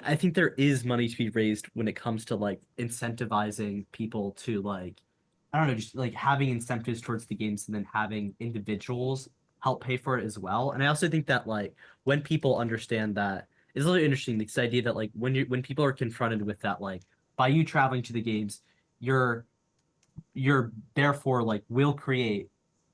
I think there is money to be raised when it comes to like incentivizing people to like, I don't know, just like having incentives towards the games and then having individuals help pay for it as well. And I also think that like when people understand that, it's really interesting, this idea that like when people are confronted with that, like by you traveling to the games, you're therefore like will create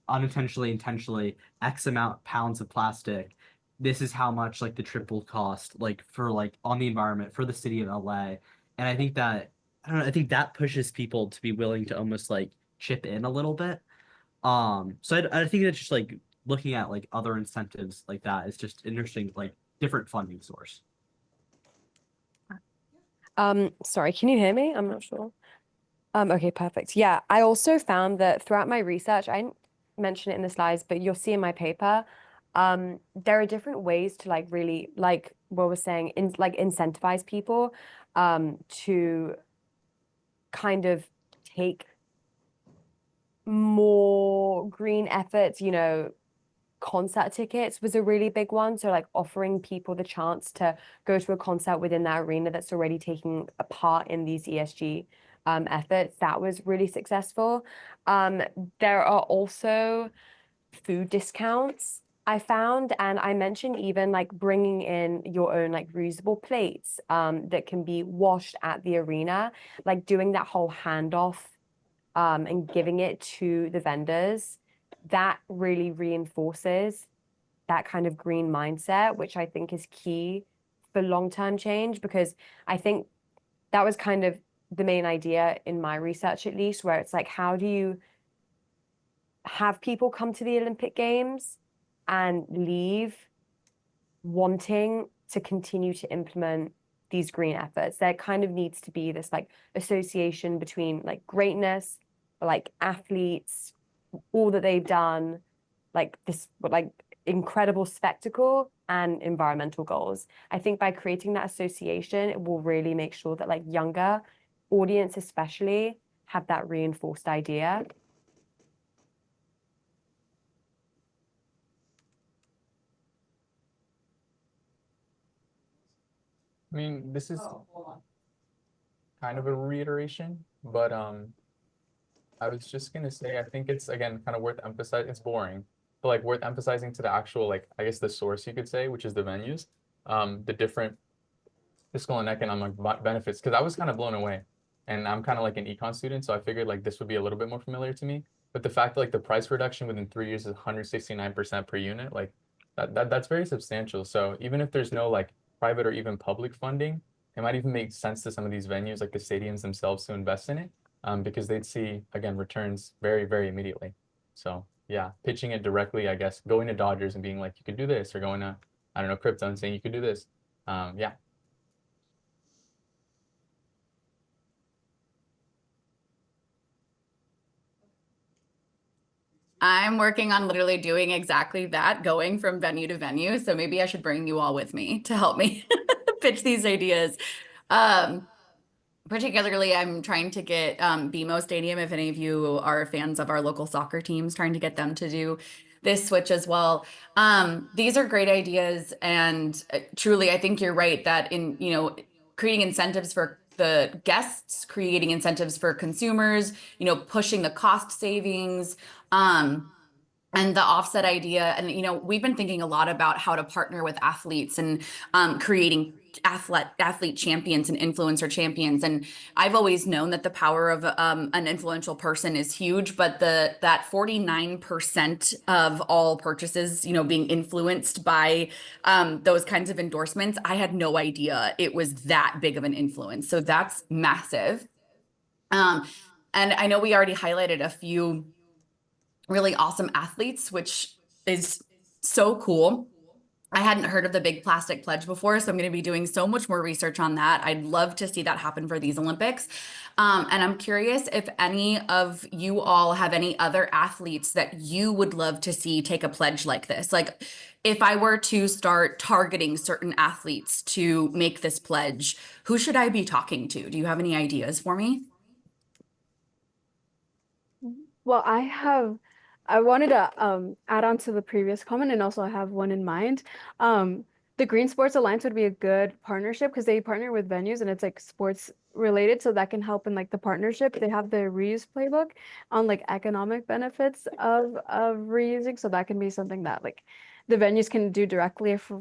unintentionally, intentionally X amount pounds of plastic. This is how much like the trip will cost, like for like on the environment for the city of LA. And I think that I don't know, I think that pushes people to be willing to almost like chip in a little bit. So I think that just like looking at like other incentives like that is just interesting, like different funding source. Sorry, can you hear me? I'm not sure. Okay, perfect. Yeah, I also found that throughout my research, I didn't mention it in the slides, but you'll see in my paper, there are different ways to like really, like what we're saying, like incentivize people to kind of take more green efforts, you know, concert tickets was a really big one. So like offering people the chance to go to a concert within that arena that's already taking a part in these ESG efforts, that was really successful. There are also food discounts I found, and I mentioned even like bringing in your own like reusable plates that can be washed at the arena, like doing that whole handoff and giving it to the vendors. That really reinforces that kind of green mindset, which I think is key for long-term change, because I think that was kind of the main idea in my research, at least, where it's like, how do you have people come to the Olympic Games and leave wanting to continue to implement these green efforts? There kind of needs to be this like association between like greatness, like athletes, all that they've done, like this like incredible spectacle, and environmental goals. I think by creating that association, it will really make sure that like younger audience especially have that reinforced idea. I mean, this is kind of a reiteration, but I was just gonna say, I think it's again kind of worth emphasizing. It's boring, but like worth emphasizing to the actual, like I guess the source you could say, which is the venues, the different fiscal and economic benefits. Because I was kind of blown away, and I'm kind of like an econ student, so I figured like this would be a little bit more familiar to me. But the fact that like the price reduction within 3 years is 169% per unit, like that's very substantial. So even if there's no like private or even public funding, it might even make sense to some of these venues, like the stadiums themselves, to invest in it, because they'd see, again, returns very, very immediately. So yeah, pitching it directly, I guess, going to Dodgers and being like, you could do this, or going to, I don't know, crypto and saying you could do this. Yeah. I'm working on literally doing exactly that, going from venue to venue. So maybe I should bring you all with me to help me pitch these ideas. Particularly, I'm trying to get BMO Stadium, if any of you are fans of our local soccer teams, trying to get them to do this switch as well. These are great ideas, and truly, I think you're right that in, you know, creating incentives for the guests, creating incentives for consumers, you know, pushing the cost savings, and the offset idea. And, you know, we've been thinking a lot about how to partner with athletes and creating athlete champions and influencer champions. And I've always known that the power of an influential person is huge, but that 49% of all purchases, you know, being influenced by those kinds of endorsements, I had no idea it was that big of an influence. So that's massive. And I know we already highlighted a few really awesome athletes, which is so cool. I hadn't heard of the Big Plastic Pledge before, so I'm going to be doing so much more research on that. I'd love to see that happen for these Olympics. And I'm curious if any of you all have any other athletes that you would love to see take a pledge like this. Like, if I were to start targeting certain athletes to make this pledge, who should I be talking to? Do you have any ideas for me? Well, I wanted to add on to the previous comment, and also I have one in mind. The Green Sports Alliance would be a good partnership because they partner with venues, and it's like sports related, so that can help in like the partnership. They have the reuse playbook on like economic benefits of reusing, so that can be something that like the venues can do directly if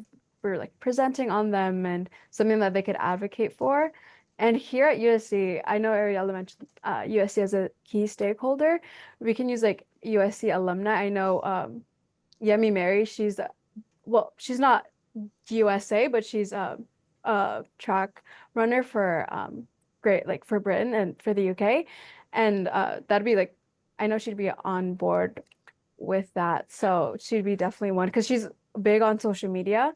we're like presenting on them, and something that they could advocate for. And here at USC, I know Ariella mentioned USC as a key stakeholder. We can use like USC alumni. I know Yemi Mary, she's she's not USA, but she's a track runner for great like for Britain and for the UK. And that'd be like, I know she'd be on board with that. So she'd be definitely one, because she's big on social media.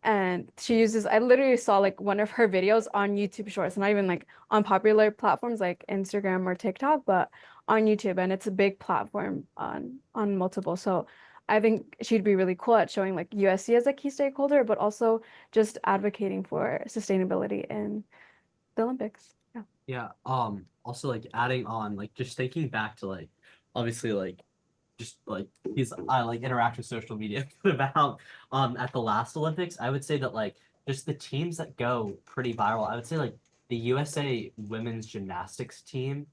And she uses, I literally saw like one of her videos on YouTube Shorts, not even like on popular platforms like Instagram or TikTok, but on YouTube, and it's a big platform on multiple. So I think she'd be really cool at showing like USC as a key stakeholder, but also just advocating for sustainability in the Olympics. Yeah. Yeah. Also like adding on, like just thinking back to like obviously like just like because I like interact with social media about at the last Olympics, I would say that like just the teams that go pretty viral, I would say like the USA women's gymnastics team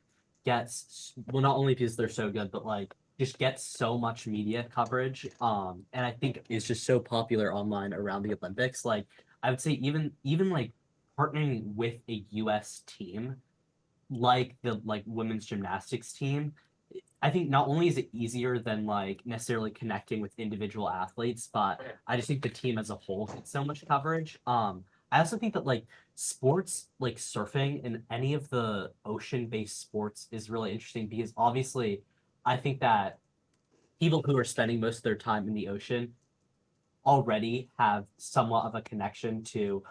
gets, well, not only because they're so good, but like just gets so much media coverage. And I think is just so popular online around the Olympics. Like I would say even like partnering with a US team like the like women's gymnastics team, I think not only is it easier than like necessarily connecting with individual athletes, but I just think the team as a whole gets so much coverage. I also think that like sports like surfing and any of the ocean-based sports is really interesting because obviously I think that people who are spending most of their time in the ocean already have somewhat of a connection to,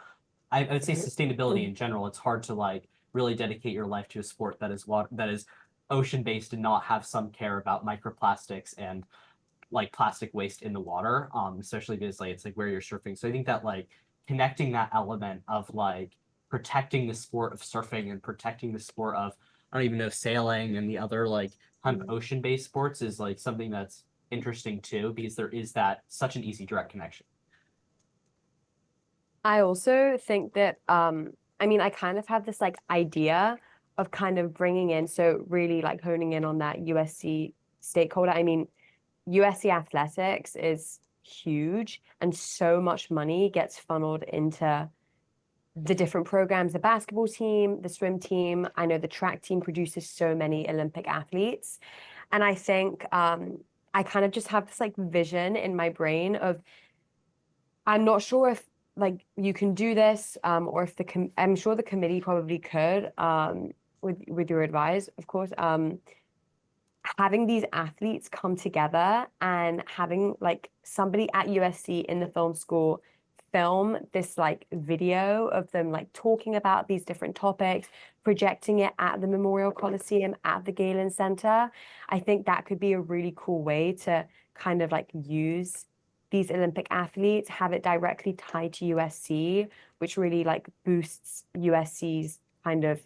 I would say, sustainability in general. It's hard to like really dedicate your life to a sport that is ocean based and not have some care about microplastics and like plastic waste in the water. Especially because like it's like where you're surfing. So I think that like connecting that element of like protecting the sport of surfing and protecting the sport of, I don't even know, sailing and the other like kind of ocean based sports is like something that's interesting too, because there is that such an easy direct connection. I also think that I mean, I kind of have this like idea of kind of bringing in, so really like honing in on that USC stakeholder. I mean, USC athletics is huge, and so much money gets funneled into the different programs, the basketball team, the swim team. I know the track team produces so many Olympic athletes. And I think I kind of just have this like vision in my brain of, I'm not sure if like you can do this, or if I'm sure the committee probably could, with your advice, of course, having these athletes come together and having like somebody at USC in the film school film this like video of them like talking about these different topics, projecting it at the Memorial Coliseum, at the Galen Center. I think that could be a really cool way to kind of like use these Olympic athletes, have it directly tied to USC, which really like boosts USC's kind of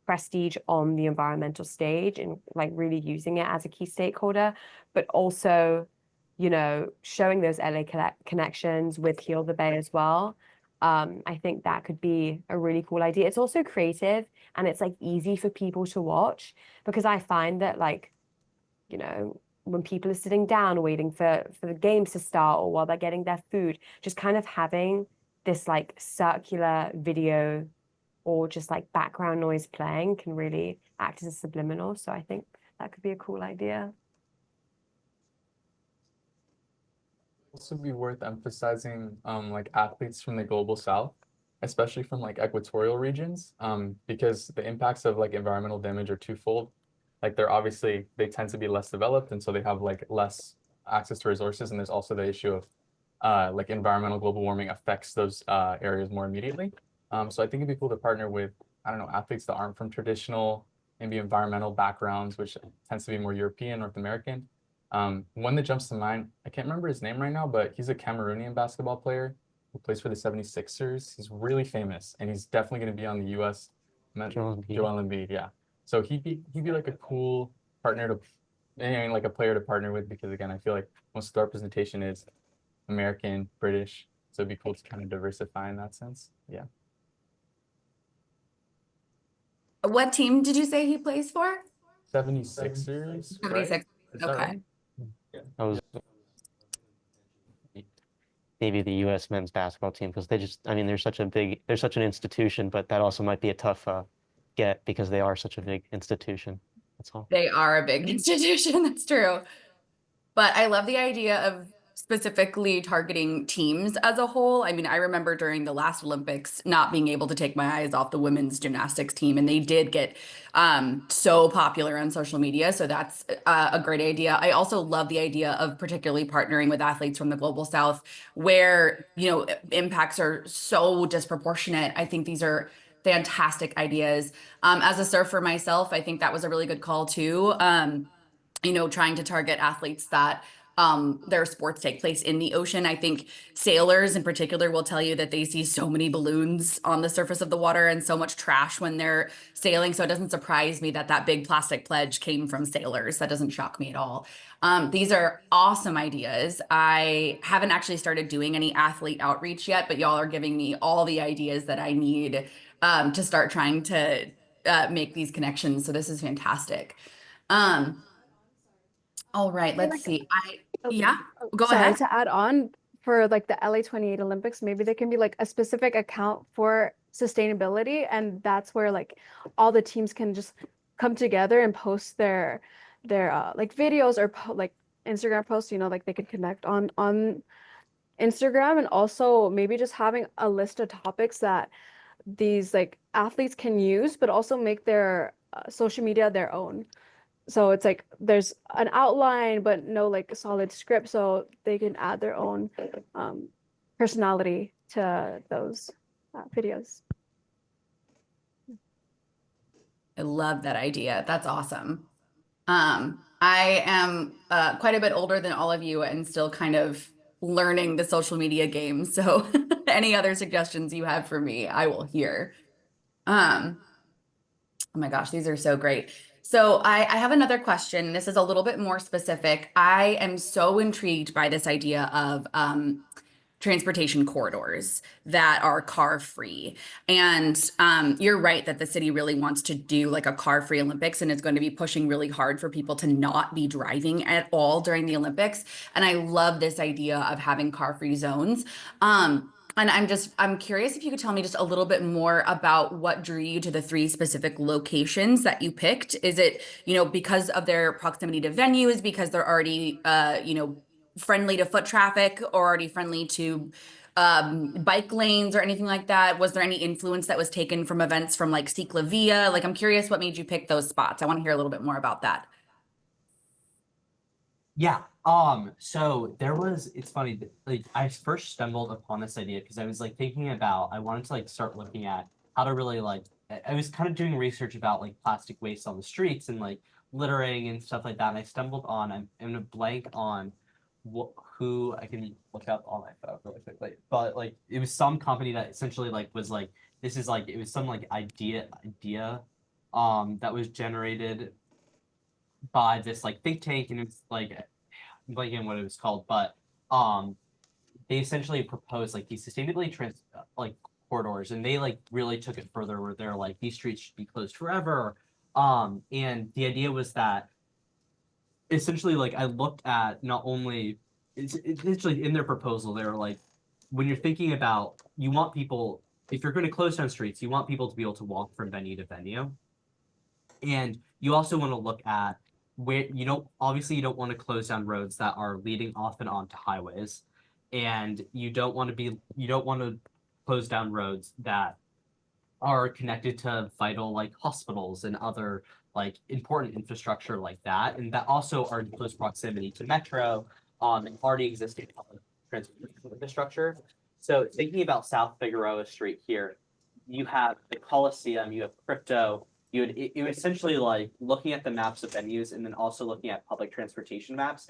prestige on the environmental stage and like really using it as a key stakeholder, but also, you know, showing those LA connections with Heal the Bay as well. I think that could be a really cool idea. It's also creative and it's like easy for people to watch, because I find that like, you know, when people are sitting down waiting for the games to start or while they're getting their food, just kind of having this like circular video or just like background noise playing can really act as a subliminal. So I think that could be a cool idea. Also be worth emphasizing like athletes from the global south, especially from like equatorial regions, because the impacts of like environmental damage are twofold. Like they tend to be less developed, and so they have like less access to resources, and there's also the issue of like environmental global warming affects those areas more immediately. So I think it'd be cool to partner with, I don't know, athletes that aren't from traditional, maybe environmental backgrounds, which tends to be more European, North American. One that jumps to mind, I can't remember his name right now, but he's a Cameroonian basketball player who plays for the 76ers. He's really famous, and he's definitely going to be on the US. Joel Embiid, yeah. So he'd be like a cool partner to, I mean, like a player to partner with, because again, I feel like most of the representation is American, British. So it'd be cool to kind of diversify in that sense. Yeah. What team did you say he plays for? 76ers, right? 76. Is that Okay. right? I was maybe the U.S. men's basketball team because they just, I mean, they're such an institution, but that also might be a tough get because they are such a big institution. That's all. They are a big institution, that's true. But I love the idea of specifically targeting teams as a whole. I mean, I remember during the last Olympics not being able to take my eyes off the women's gymnastics team, and they did get so popular on social media. So that's a great idea. I also love the idea of particularly partnering with athletes from the global south, where impacts are so disproportionate. I think these are fantastic ideas. As a surfer myself, I think that was a really good call too. Trying to target athletes that their sports take place in the ocean. I think sailors in particular will tell you that they see so many balloons on the surface of the water and so much trash when they're sailing. So it doesn't surprise me that that big plastic pledge came from sailors. That doesn't shock me at all. These are awesome ideas. I haven't actually started doing any athlete outreach yet, but y'all are giving me all the ideas that I need to start trying to make these connections. So this is fantastic. All right, Hey, let's like, see. oh, Yeah, go sorry, ahead. to add on for like the LA 28 Olympics, maybe there can be like a specific account for sustainability, and that's where like all the teams can just come together and post their like videos or like Instagram posts, like they could connect on Instagram, and also maybe just having a list of topics that these like athletes can use, but also make their social media their own. So it's like there's an outline, but no like solid script, so they can add their own personality to those videos. I love that idea. That's awesome. I am quite a bit older than all of you and still kind of learning the social media game. So any other suggestions you have for me, I will hear. Oh my gosh, these are so great. So I have another question. This is a little bit more specific. I am so intrigued by this idea of transportation corridors that are car free. And you're right that the city really wants to do like a car free Olympics and is going to be pushing really hard for people to not be driving at all during the Olympics. And I love this idea of having car free zones. And I'm curious if you could tell me just a little bit more about what drew you to the 3 specific locations that you picked. Is it, because of their proximity to venues, because they're already, friendly to foot traffic or already friendly to bike lanes or anything like that? Was there any influence that was taken from events from like Ciclavia? Like, I'm curious what made you pick those spots. I want to hear a little bit more about that. Yeah. So it's funny, like I first stumbled upon this idea because I was like thinking about, I wanted to like start looking at how to really like, I was kind of doing research about like plastic waste on the streets and like littering and stuff like that. And I stumbled on, I'm in a blank on who I can look up on my phone really quickly, but like it was some company that essentially like was like, this is like, it was some like idea, that was generated by this like think tank, and it's like I'm blanking on what it was called, but they essentially proposed like these sustainability like corridors, and they like really took it further where they're like these streets should be closed forever. And the idea was that essentially like I looked at not only it's essentially in their proposal, they were like, when you're thinking about, you want people, if you're going to close down streets, you want people to be able to walk from venue to venue. And you also want to look at where you don't want to close down roads that are leading off and onto highways, and you don't want to close down roads that are connected to vital like hospitals and other like important infrastructure like that, and that also are in close proximity to metro and already existing public transportation infrastructure. So thinking about South Figueroa Street here, you have the Coliseum, you have crypto. You essentially like looking at the maps of venues and then also looking at public transportation maps.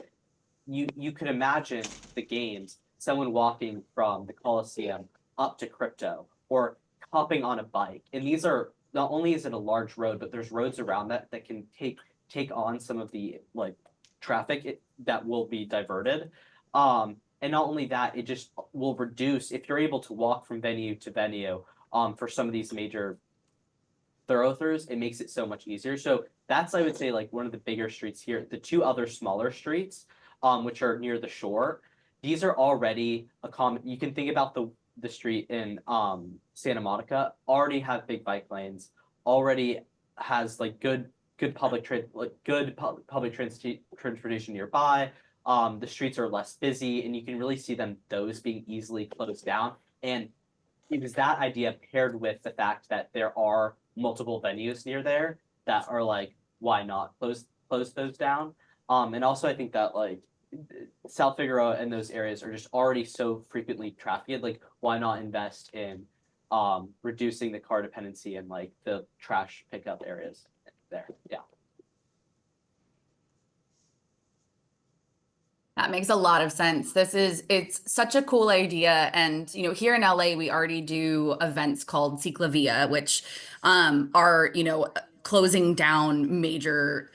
You could imagine the games, someone walking from the Coliseum up to crypto or hopping on a bike. And these are, not only is it a large road, but there's roads around that can take on some of the like traffic that will be diverted. And not only that, it just will reduce, if you're able to walk from venue to venue, for some of these major thoroughfares, it makes it so much easier. So that's, I would say, like one of the bigger streets here. The two other smaller streets, which are near the shore, these are already a common. You can think about the street in Santa Monica already have big bike lanes, already has like good public transportation nearby. The streets are less busy, and you can really see those being easily closed down. And it was that idea paired with the fact that there are multiple venues near there that are like, why not close those down? And also I think that like South Figueroa and those areas are just already so frequently trafficked. Like, why not invest in reducing the car dependency and like the trash pickup areas there? Yeah. That makes a lot of sense. It's such a cool idea. And, here in LA, we already do events called Ciclavia, which are, closing down major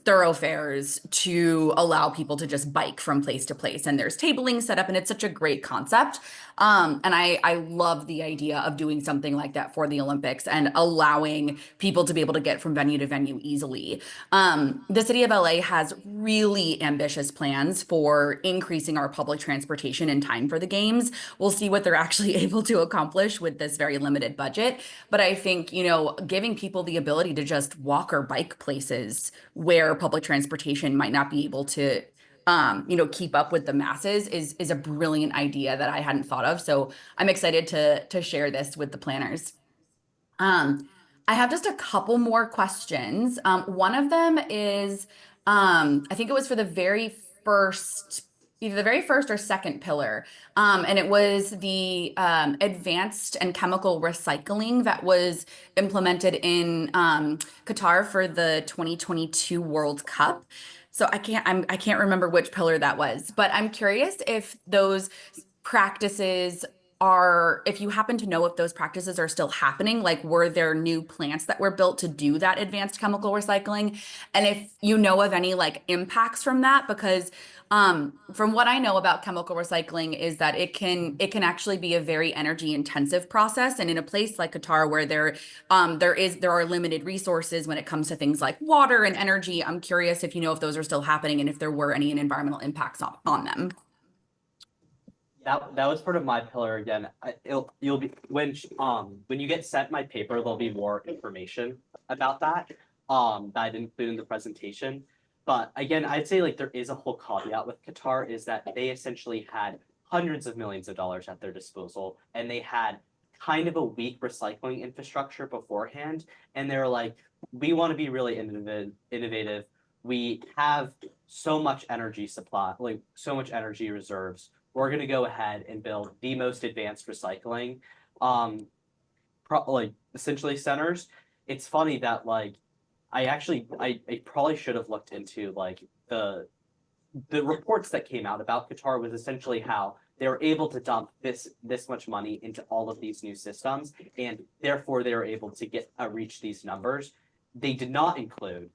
thoroughfares to allow people to just bike from place to place. And there's tabling set up, and it's such a great concept. And I love the idea of doing something like that for the Olympics and allowing people to be able to get from venue to venue easily. The city of LA has really ambitious plans for increasing our public transportation in time for the games. We'll see what they're actually able to accomplish with this very limited budget. But I think, giving people the ability to just walk or bike places where public transportation might not be able to keep up with the masses is a brilliant idea that I hadn't thought of. So I'm excited to share this with the planners. I have just a couple more questions. One of them is, I think it was for the very first, either the very first or second pillar. And it was the advanced and chemical recycling that was implemented in Qatar for the 2022 World Cup. So I can't remember which pillar that was, but I'm curious if those practices if you happen to know if those practices are still happening, like were there new plants that were built to do that advanced chemical recycling? And if you know of any like impacts from that, because from what I know about chemical recycling is that it can actually be a very energy intensive process. And in a place like Qatar where there are limited resources when it comes to things like water and energy, I'm curious if you know if those are still happening and if there were any environmental impacts on them. That was part of my pillar again. You'll be when you get sent my paper, there'll be more information about that that I didn't include in the presentation. But again, I'd say like there is a whole caveat with Qatar is that they essentially had hundreds of millions of dollars at their disposal, and they had kind of a weak recycling infrastructure beforehand. And they were like, we want to be really innovative. We have so much energy supply, like so much energy reserves. We're going to go ahead and build the most advanced recycling, essentially centers. It's funny that like, I probably should have looked into like the reports that came out about Qatar was essentially how they were able to dump this much money into all of these new systems, and therefore they were able to reach these numbers. They did not include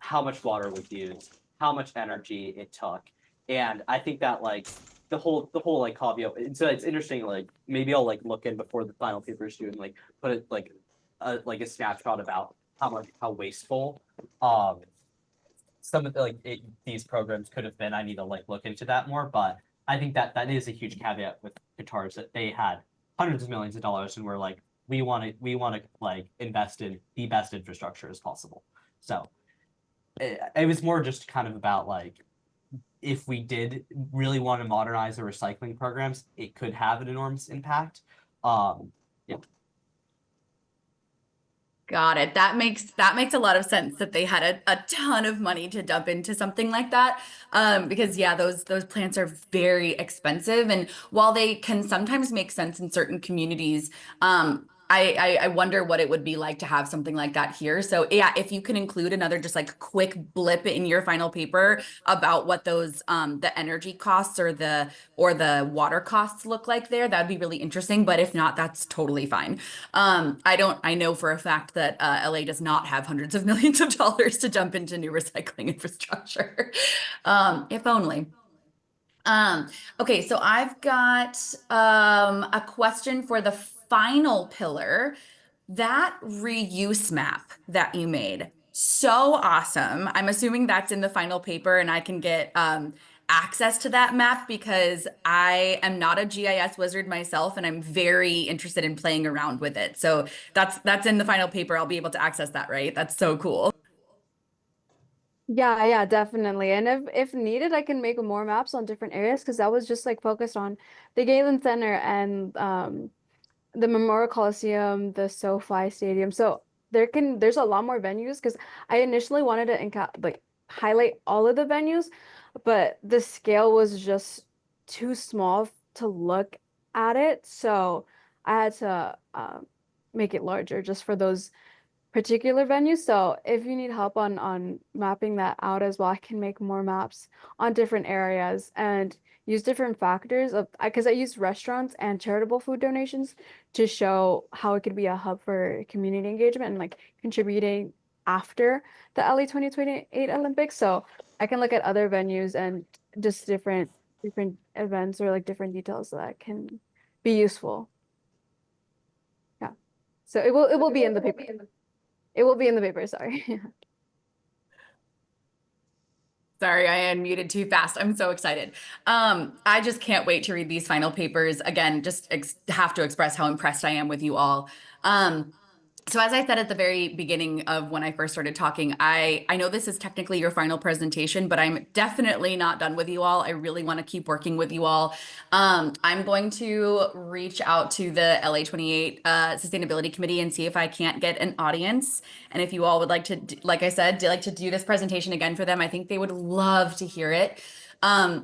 how much water was used, how much energy it took, and I think that like the whole like caveat. And so it's interesting. Like maybe I'll like look in before the final paper is due and like put it like a snapshot about how wasteful some of the, these programs could have been. I need to like look into that more, but I think that is a huge caveat with Qatar is that they had hundreds of millions of dollars and we're like, we want to like invest in the best infrastructure as possible. So it was more just kind of about like, if we did really want to modernize the recycling programs, it could have an enormous impact. Yeah. Got it. That makes a lot of sense that they had a ton of money to dump into something like that. Because yeah, those plants are very expensive. And while they can sometimes make sense in certain communities, I wonder what it would be like to have something like that here. So yeah, if you can include another just like quick blip in your final paper about what those the energy costs or the water costs look like there, that'd be really interesting. But if not, that's totally fine. I know for a fact that LA does not have hundreds of millions of dollars to dump into new recycling infrastructure. If only. Okay, so I've got a question for the final pillar. that reuse map that you made, so awesome. I'm assuming that's in the final paper and I can get access to that map because I am not a GIS wizard myself and I'm very interested in playing around with it. So that's in the final paper. I'll be able to access that, right? That's so cool. Yeah, definitely. And if needed, I can make more maps on different areas because I was just like focused on the Galen Center and the Memorial Coliseum, the SoFi Stadium. So there's a lot more venues because I initially wanted to highlight all of the venues, but the scale was just too small to look at it. So I had to make it larger just for those particular venues. So if you need help on mapping that out as well, I can make more maps on different areas and use different factors of because I use restaurants and charitable food donations to show how it could be a hub for community engagement and like contributing after the LA 2028 Olympics. So I can look at other venues and just different events or like different details that can be useful. Yeah. So it will be in the paper. It will be in the paper, sorry. Sorry, I unmuted too fast. I'm so excited. I just can't wait to read these final papers. Again, just have to express how impressed I am with you all. So as I said at the very beginning of when I first started talking, I know this is technically your final presentation, but I'm definitely not done with you all. I really want to keep working with you all. I'm going to reach out to the LA28 Sustainability Committee and see if I can't get an audience. And if you all would like to, like I said, like to do this presentation again for them, I think they would love to hear it.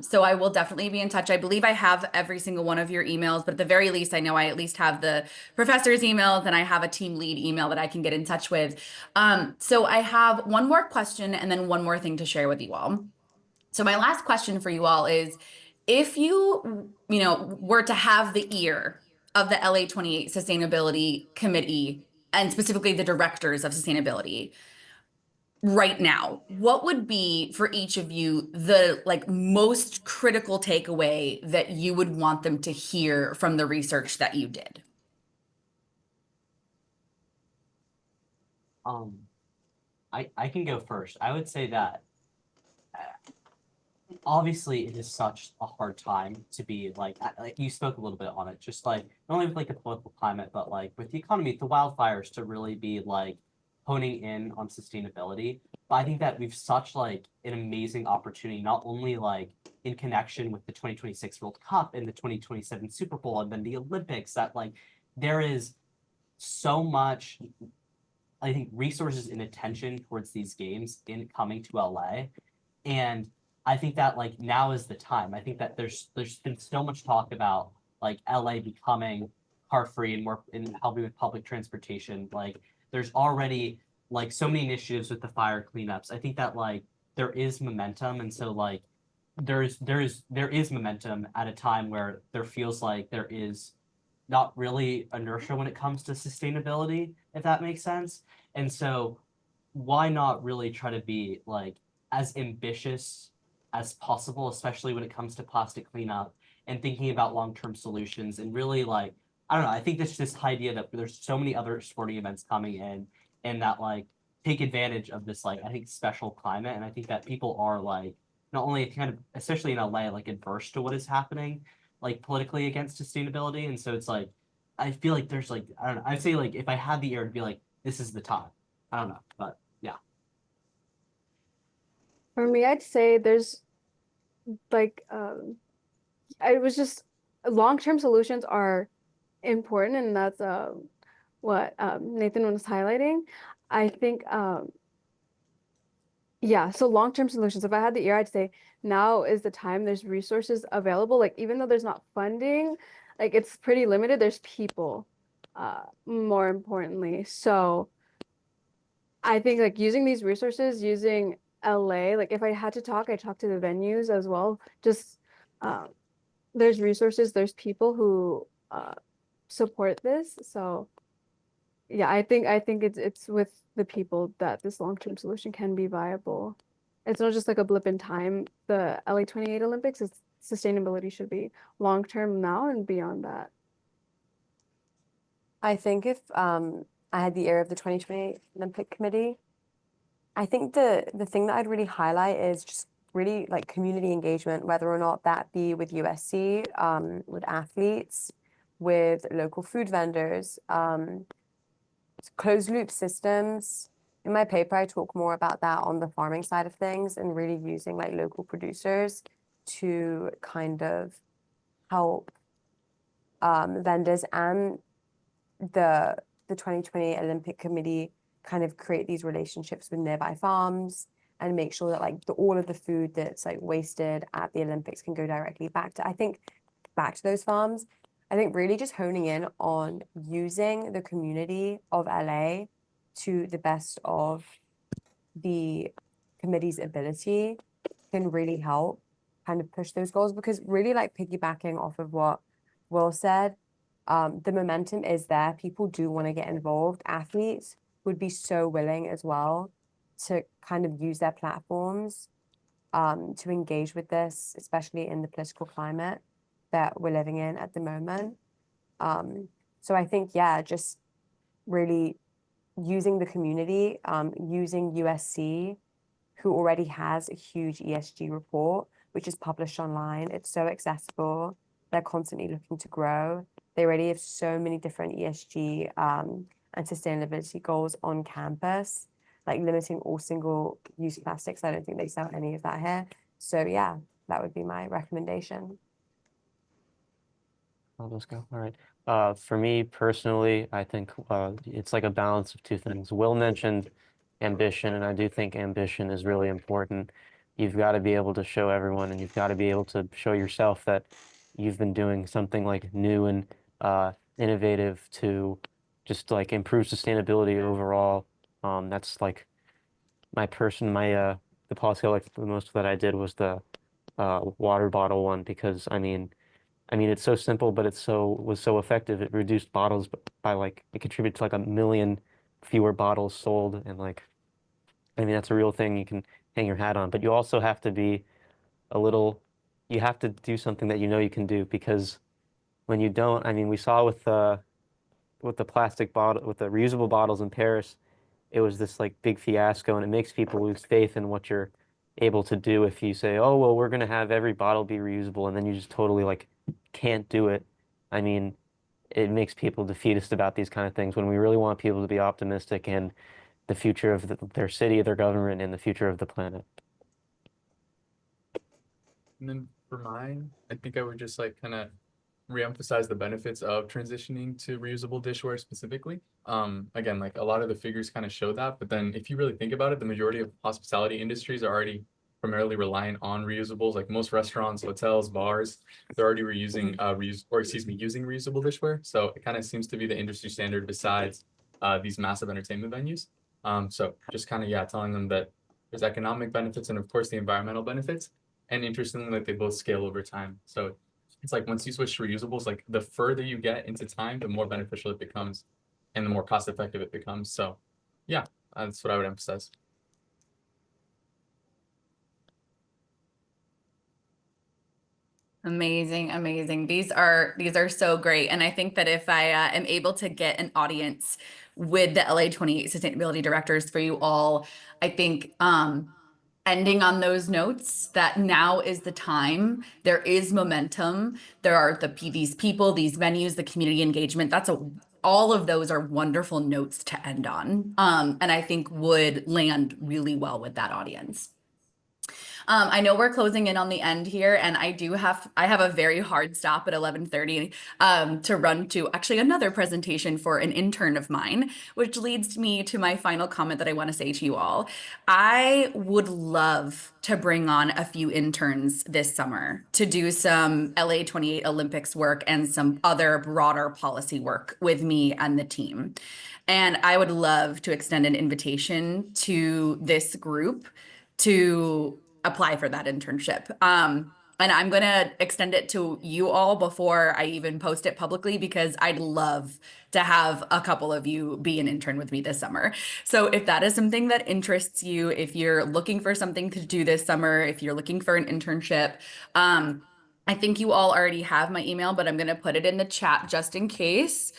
So I will definitely be in touch. I believe I have every single one of your emails, but at the very least, I know I at least have the professor's emails and I have a team lead email that I can get in touch with. So I have one more question and then one more thing to share with you all. So my last question for you all is, if you were to have the ear of the LA28 Sustainability Committee and specifically the directors of sustainability, right now, what would be for each of you the most critical takeaway that you would want them to hear from the research that you did? I can go first. I would say that obviously it is such a hard time to be like you spoke a little bit on it, just like not only with like the political climate, but like with the economy, the wildfires, to really be like honing in on sustainability. But I think that we've such like an amazing opportunity, not only like in connection with the 2026 World Cup and the 2027 Super Bowl and then the Olympics, that like there is so much, I think, resources and attention towards these games in coming to LA. And I think that like now is the time. I think that there's been so much talk about like LA becoming car free and more in helping with public transportation. Like there's already like so many initiatives with the fire cleanups. I think that like there is momentum, and so like there is momentum at a time where there feels like there is not really inertia when it comes to sustainability, if that makes sense. And so why not really try to be like as ambitious as possible, especially when it comes to plastic cleanup and thinking about long-term solutions, and really like, I don't know, I think there's this idea that there's so many other sporting events coming in and that like take advantage of this like I think special climate. And I think that people are like not only kind of, especially in LA, like adverse to what is happening like politically against sustainability. And so it's like I feel like there's like, I don't know, I'd say like if I had the ear, it'd be like this is the time. I don't know, but yeah. For me, I'd say there's like I was just long-term solutions are important, and that's what Nathan was highlighting. I think yeah, so long-term solutions. If I had the ear, I'd say now is the time. There's resources available. Like even though there's not funding, like it's pretty limited, there's people, more importantly. So I think like using these resources, using LA, like if I had to talk, I talk to the venues as well. Just there's resources, there's people who support this. So yeah, I think it's with the people that this long-term solution can be viable. It's not just like a blip in time. The LA28 Olympics, it's sustainability should be long-term now and beyond that. I think if I had the year of the 2020 Olympic Committee. I think the thing that I'd really highlight is just really like community engagement, whether or not that be with USC, with athletes, with local food vendors, closed loop systems. In my paper, I talk more about that on the farming side of things and really using like local producers to kind of help vendors and the 2020 Olympic Committee kind of create these relationships with nearby farms and make sure that like all of the food that's like wasted at the Olympics can go directly back to those farms. I think really just honing in on using the community of LA to the best of the committee's ability can really help kind of push those goals, because really like piggybacking off of what Will said, the momentum is there. People do want to get involved. Athletes would be so willing as well to kind of use their platforms to engage with this, especially in the political climate that we're living in at the moment. So I think, yeah, just really using the community, using USC, who already has a huge ESG report, which is published online. It's so accessible. They're constantly looking to grow. They already have so many different ESG and sustainability goals on campus, like limiting all single-use plastics. I don't think they sell any of that here. So yeah, that would be my recommendation. I'll just go. All right. For me personally, I think it's like a balance of two things. Will mentioned ambition, and I do think ambition is really important. You've got to be able to show everyone, and you've got to be able to show yourself that you've been doing something like new and innovative to just like improve sustainability overall. That's like the policy I liked the most that I did was the water bottle one, because I mean it's so simple, but was so effective. It reduced bottles by like it contributed to like 1 million fewer bottles sold, and like that's a real thing you can hang your hat on. But you also have to be you have to do something that you know you can do, because when you don't, we saw with the plastic bottle, with the reusable bottles in Paris, it was this like big fiasco, and it makes people lose faith in what you're able to do if you say, oh well, we're gonna have every bottle be reusable, and then you just totally like can't do it. It makes people defeatist about these kind of things, when we really want people to be optimistic in the future of their city, their government, and the future of the planet. And then for mine, I think I would just like kind of reemphasize the benefits of transitioning to reusable dishware specifically. Again, like a lot of the figures kind of show that, but then if you really think about it, the majority of hospitality industries are already primarily reliant on reusables. Like most restaurants, hotels, bars, they're already using reusable dishware. So it kind of seems to be the industry standard besides these massive entertainment venues. So just kind of, telling them that there's economic benefits and of course the environmental benefits. And interestingly, like they both scale over time. So it's like once you switch to reusables, like the further you get into time, the more beneficial it becomes and the more cost effective it becomes. So yeah, that's what I would emphasize. Amazing, amazing. These are so great. And I think that if I am able to get an audience with the LA 28 sustainability directors for you all, I think ending on those notes, that now is the time. There is momentum. There are these people, these venues, the community engagement. All of those are wonderful notes to end on. And I think would land really well with that audience. I know we're closing in on the end here, and I have a very hard stop at 11:30 to run to actually another presentation for an intern of mine, which leads me to my final comment that I want to say to you all. I would love to bring on a few interns this summer to do some LA 28 Olympics work and some other broader policy work with me and the team. And I would love to extend an invitation to this group to apply for that internship. And I'm going to extend it to you all before I even post it publicly, because I'd love to have a couple of you be an intern with me this summer. So if that is something that interests you, if you're looking for something to do this summer, if you're looking for an internship, I think you all already have my email, but I'm going to put it in the chat just in case.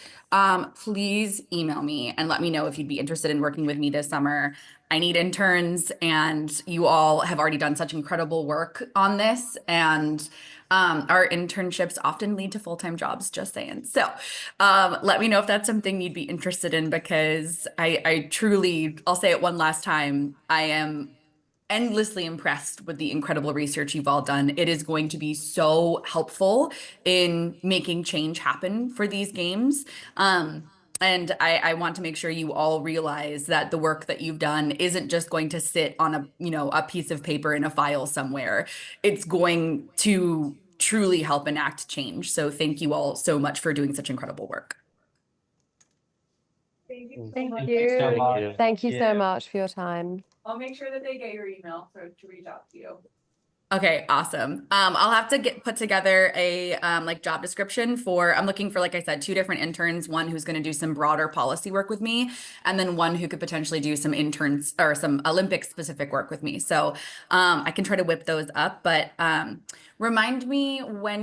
please email me and let me know if you'd be interested in working with me this summer. I need interns, and you all have already done such incredible work on this. And our internships often lead to full-time jobs, just saying. So let me know if that's something you'd be interested in, because I truly, I'll say it one last time, I am endlessly impressed with the incredible research you've all done. It is going to be so helpful in making change happen for these games. And I want to make sure you all realize that the work that you've done isn't just going to sit on a piece of paper in a file somewhere. It's going to truly help enact change. So thank you all so much for doing such incredible work. Thank you so Thank much. you. so much. Thank you so Yeah. much for your time. I'll make sure that they get your email to reach out to you. Okay, awesome. I'll have to put together a like job description for, I'm looking for, like I said, 2 different interns, one who's going to do some broader policy work with me, and then one who could potentially do some interns or some Olympic specific work with me. So I can try to whip those up, but remind me when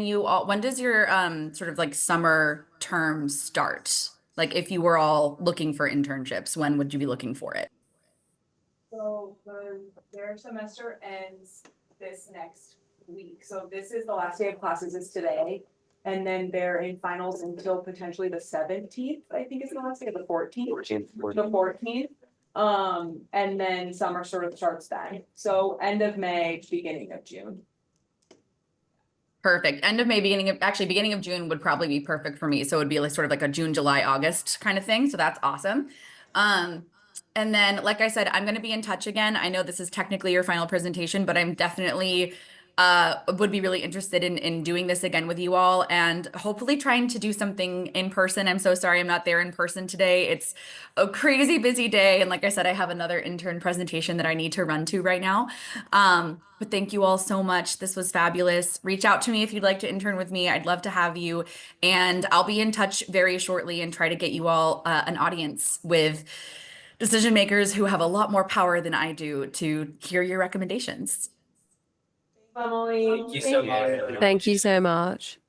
does your sort of like summer term start? Like if you were all looking for internships, when would you be looking for it? So their semester ends this next week. So this is the last day of classes is today. And then they're in finals until potentially the 17th, I think is the last day, of the 14th. 14th. The 14th. And then summer sort of starts then. So end of May, beginning of June. Perfect. End of May, beginning of June would probably be perfect for me. So it would be like sort of like a June, July, August kind of thing. So that's awesome. And then, like I said, I'm going to be in touch again. I know this is technically your final presentation, but I'm definitely would be really interested in doing this again with you all, and hopefully trying to do something in person. I'm so sorry I'm not there in person today. It's a crazy busy day. And like I said, I have another intern presentation that I need to run to right now. But thank you all so much. This was fabulous. Reach out to me if you'd like to intern with me. I'd love to have you. And I'll be in touch very shortly and try to get you all an audience with decision makers who have a lot more power than I do to hear your recommendations. Emily. Thank you so much. Thank you so much.